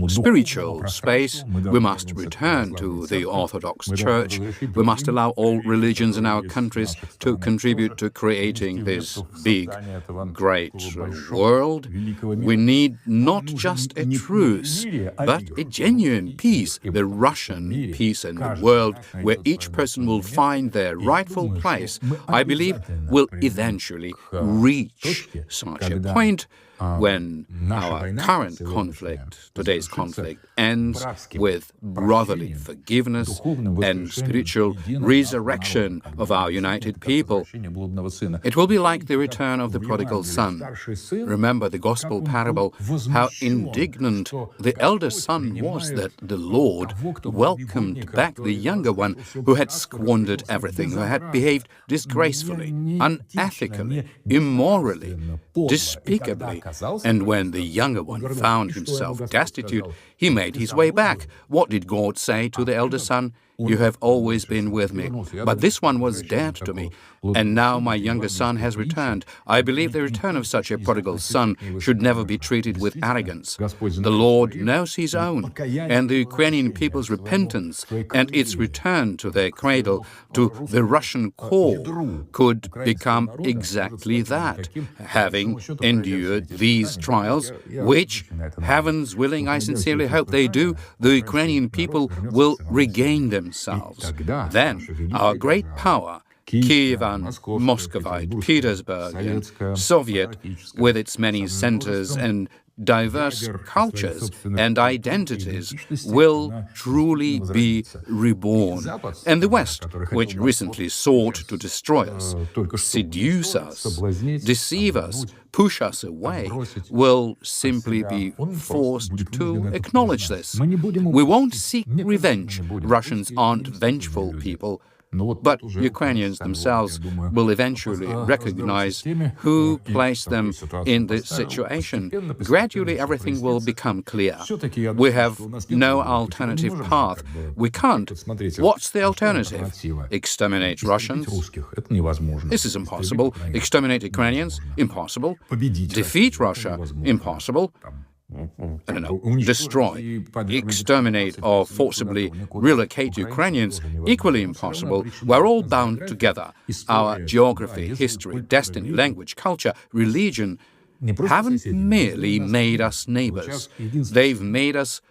spiritual space. We must return to the Orthodox Church. We must allow all religions in our countries to contribute to creating this big, great world. We need not just a truce, but a genuine peace, the Russian peace in the world, where each person will find their rightful place. I believe we'll eventually reach such a point when our current conflict, today's conflict, ends with brotherly forgiveness and spiritual resurrection of our united people. It will be like the return of the prodigal son. Remember the gospel parable, how indignant the elder son was that the Lord welcomed back the younger one who had squandered everything, who had behaved disgracefully, unethically, immorally, despicably. And when the younger one found himself destitute, he made his way back. What did God say to the elder son? You have always been with me, but this one was dead to me, and now my younger son has returned. I believe the return of such a prodigal son should never be treated with arrogance. The Lord knows His own, and the Ukrainian people's repentance and its return to their cradle, to the Russian core, could become exactly that, having endured these trials, which, heavens willing, I sincerely hope they do, the Ukrainian people will regain themselves. Then our great power Kievan, Muscovite, Petersburg, Soviet, with its many centers and diverse cultures and identities, will truly be reborn. And the West, which recently sought to destroy us, seduce us, deceive us, push us away, will simply be forced to acknowledge this. We won't seek revenge. Russians aren't vengeful people. But Ukrainians themselves will eventually recognize who placed them in this situation. Gradually, everything will become clear. We have no alternative path. We can't. What's the alternative? Exterminate Russians? This is impossible. Exterminate Ukrainians? Impossible. Defeat Russia? Impossible. I don't know, destroy, exterminate, or forcibly relocate Ukrainians, equally impossible. We're all bound together. Our geography, history, destiny, language, culture, religion haven't merely made us neighbors. They've made us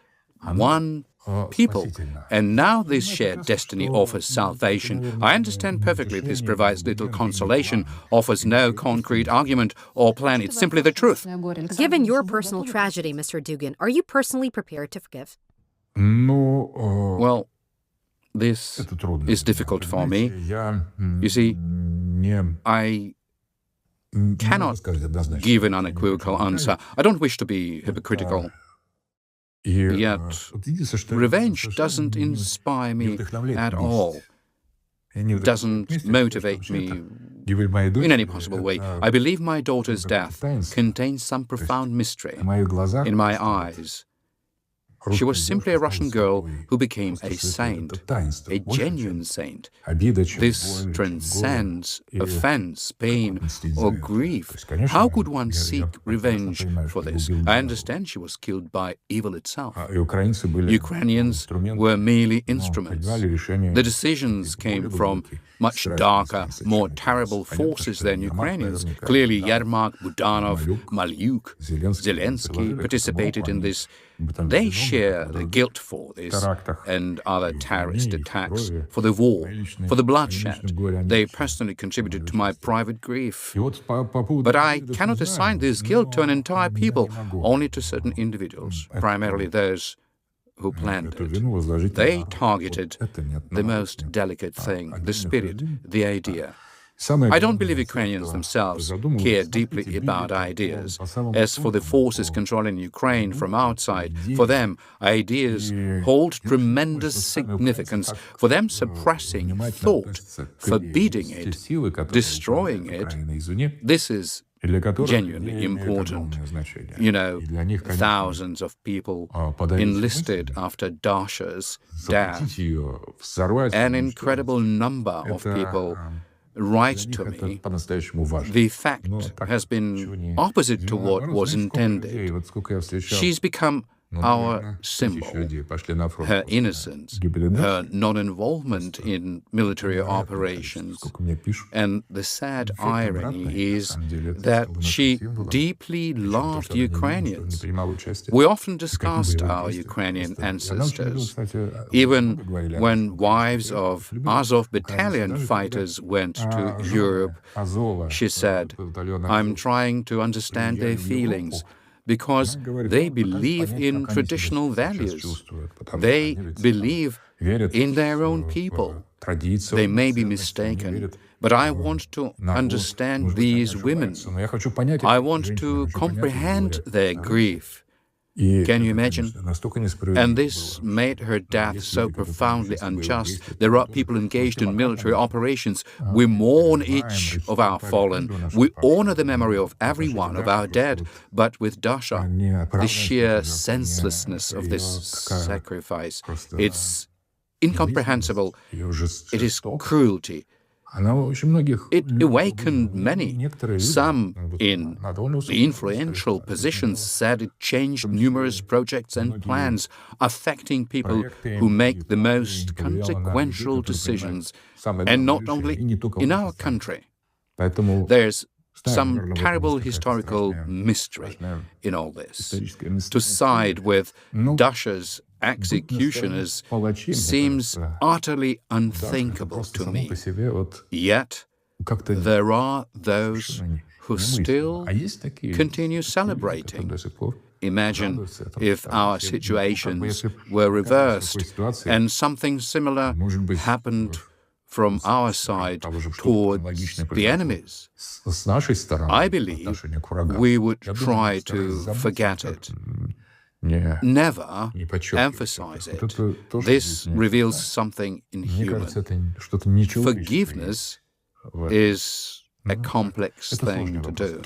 one people. And now this shared destiny offers salvation. I understand perfectly this provides little consolation, offers no concrete argument or plan. It's simply the truth. Given your personal tragedy, Mr. Dugin, are you personally prepared to forgive? Well, this is difficult for me. You see, I cannot give an unequivocal answer. I don't wish to be hypocritical. Yet, revenge doesn't inspire me at all, doesn't motivate me in any possible way. I believe my daughter's death contains some profound mystery. In my eyes, she was simply a Russian girl who became a saint, a genuine saint. This transcends offense, pain, or grief. How could one seek revenge for this? I understand she was killed by evil itself. Ukrainians were merely instruments. The decisions came from much darker, more terrible forces than Ukrainians. Clearly, Yermak, Budanov, Malyuk, Zelensky participated in this. They share the guilt for this and other terrorist attacks, for the war, for the bloodshed. They personally contributed to my private grief. But I cannot assign this guilt to an entire people, only to certain individuals, primarily those who planned it. They targeted the most delicate thing, the spirit, the idea. I don't believe Ukrainians themselves care deeply about ideas. As for the forces controlling Ukraine from outside, for them, ideas hold tremendous significance. For them, suppressing thought, forbidding it, destroying it, this is genuinely important. You know, thousands of people enlisted after Dasha's death. An incredible number of people write to me. The fact has been opposite to what was intended. She's become our symbol. Her innocence, her non-involvement in military operations. And the sad irony is that she deeply loved Ukrainians. We often discussed our Ukrainian ancestors. Even when wives of Azov battalion fighters went to Europe, she said, "I'm trying to understand their feelings, because they believe in traditional values. They believe in their own people. They may be mistaken, but I want to understand these women. I want to comprehend their grief." Can you imagine? And this made her death so profoundly unjust. There are people engaged in military operations. We mourn each of our fallen. We honor the memory of every one of our dead. But with Dasha, the sheer senselessness of this sacrifice, it's incomprehensible. It is cruelty. It awakened many. Some in the influential positions said it changed numerous projects and plans, affecting people who make the most consequential decisions, and not only in our country. There's some terrible historical mystery in all this. To side with Dasha's executioners seems utterly unthinkable to me. Yet, there are those who still continue celebrating. Imagine if our situations were reversed and something similar happened from our side towards the enemies. I believe we would try to forget it. Never emphasize it. This reveals something inhuman. Forgiveness is a complex thing to do.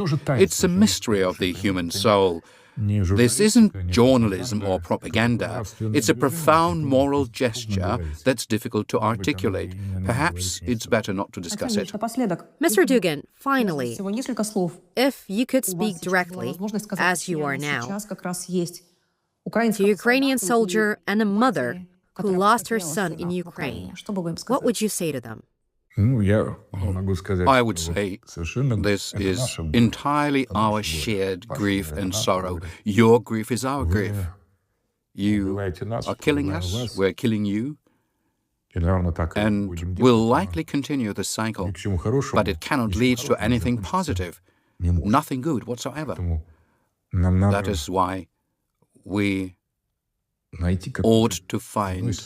It's a mystery of the human soul. This isn't journalism or propaganda. It's a profound moral gesture that's difficult to articulate. Perhaps it's better not to discuss it. Mr. Dugin, finally, if you could speak directly, as you are now, to a Ukrainian soldier and a mother who lost her son in Ukraine, what would you say to them? I would say this is entirely our shared grief and sorrow. Your grief is our grief. You are killing us, we're killing you, and we'll likely continue the cycle, but it cannot lead to anything positive, nothing good whatsoever. That is why we ought to find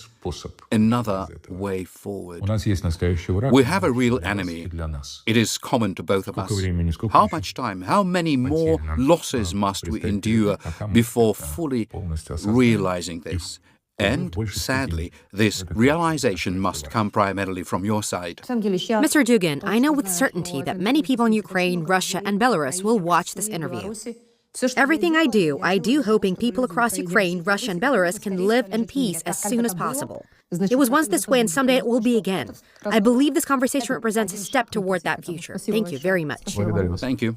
another way forward. We have a real enemy. It is common to both of us. How much time, how many more losses must we endure before fully realizing this? And, sadly, this realization must come primarily from your side. Mr. Dugin, I know with certainty that many people in Ukraine, Russia, and Belarus will watch this interview. Everything I do hoping people across Ukraine, Russia, and Belarus can live in peace as soon as possible. It was once this way, and someday it will be again. I believe this conversation represents a step toward that future. Thank you very much. Thank you.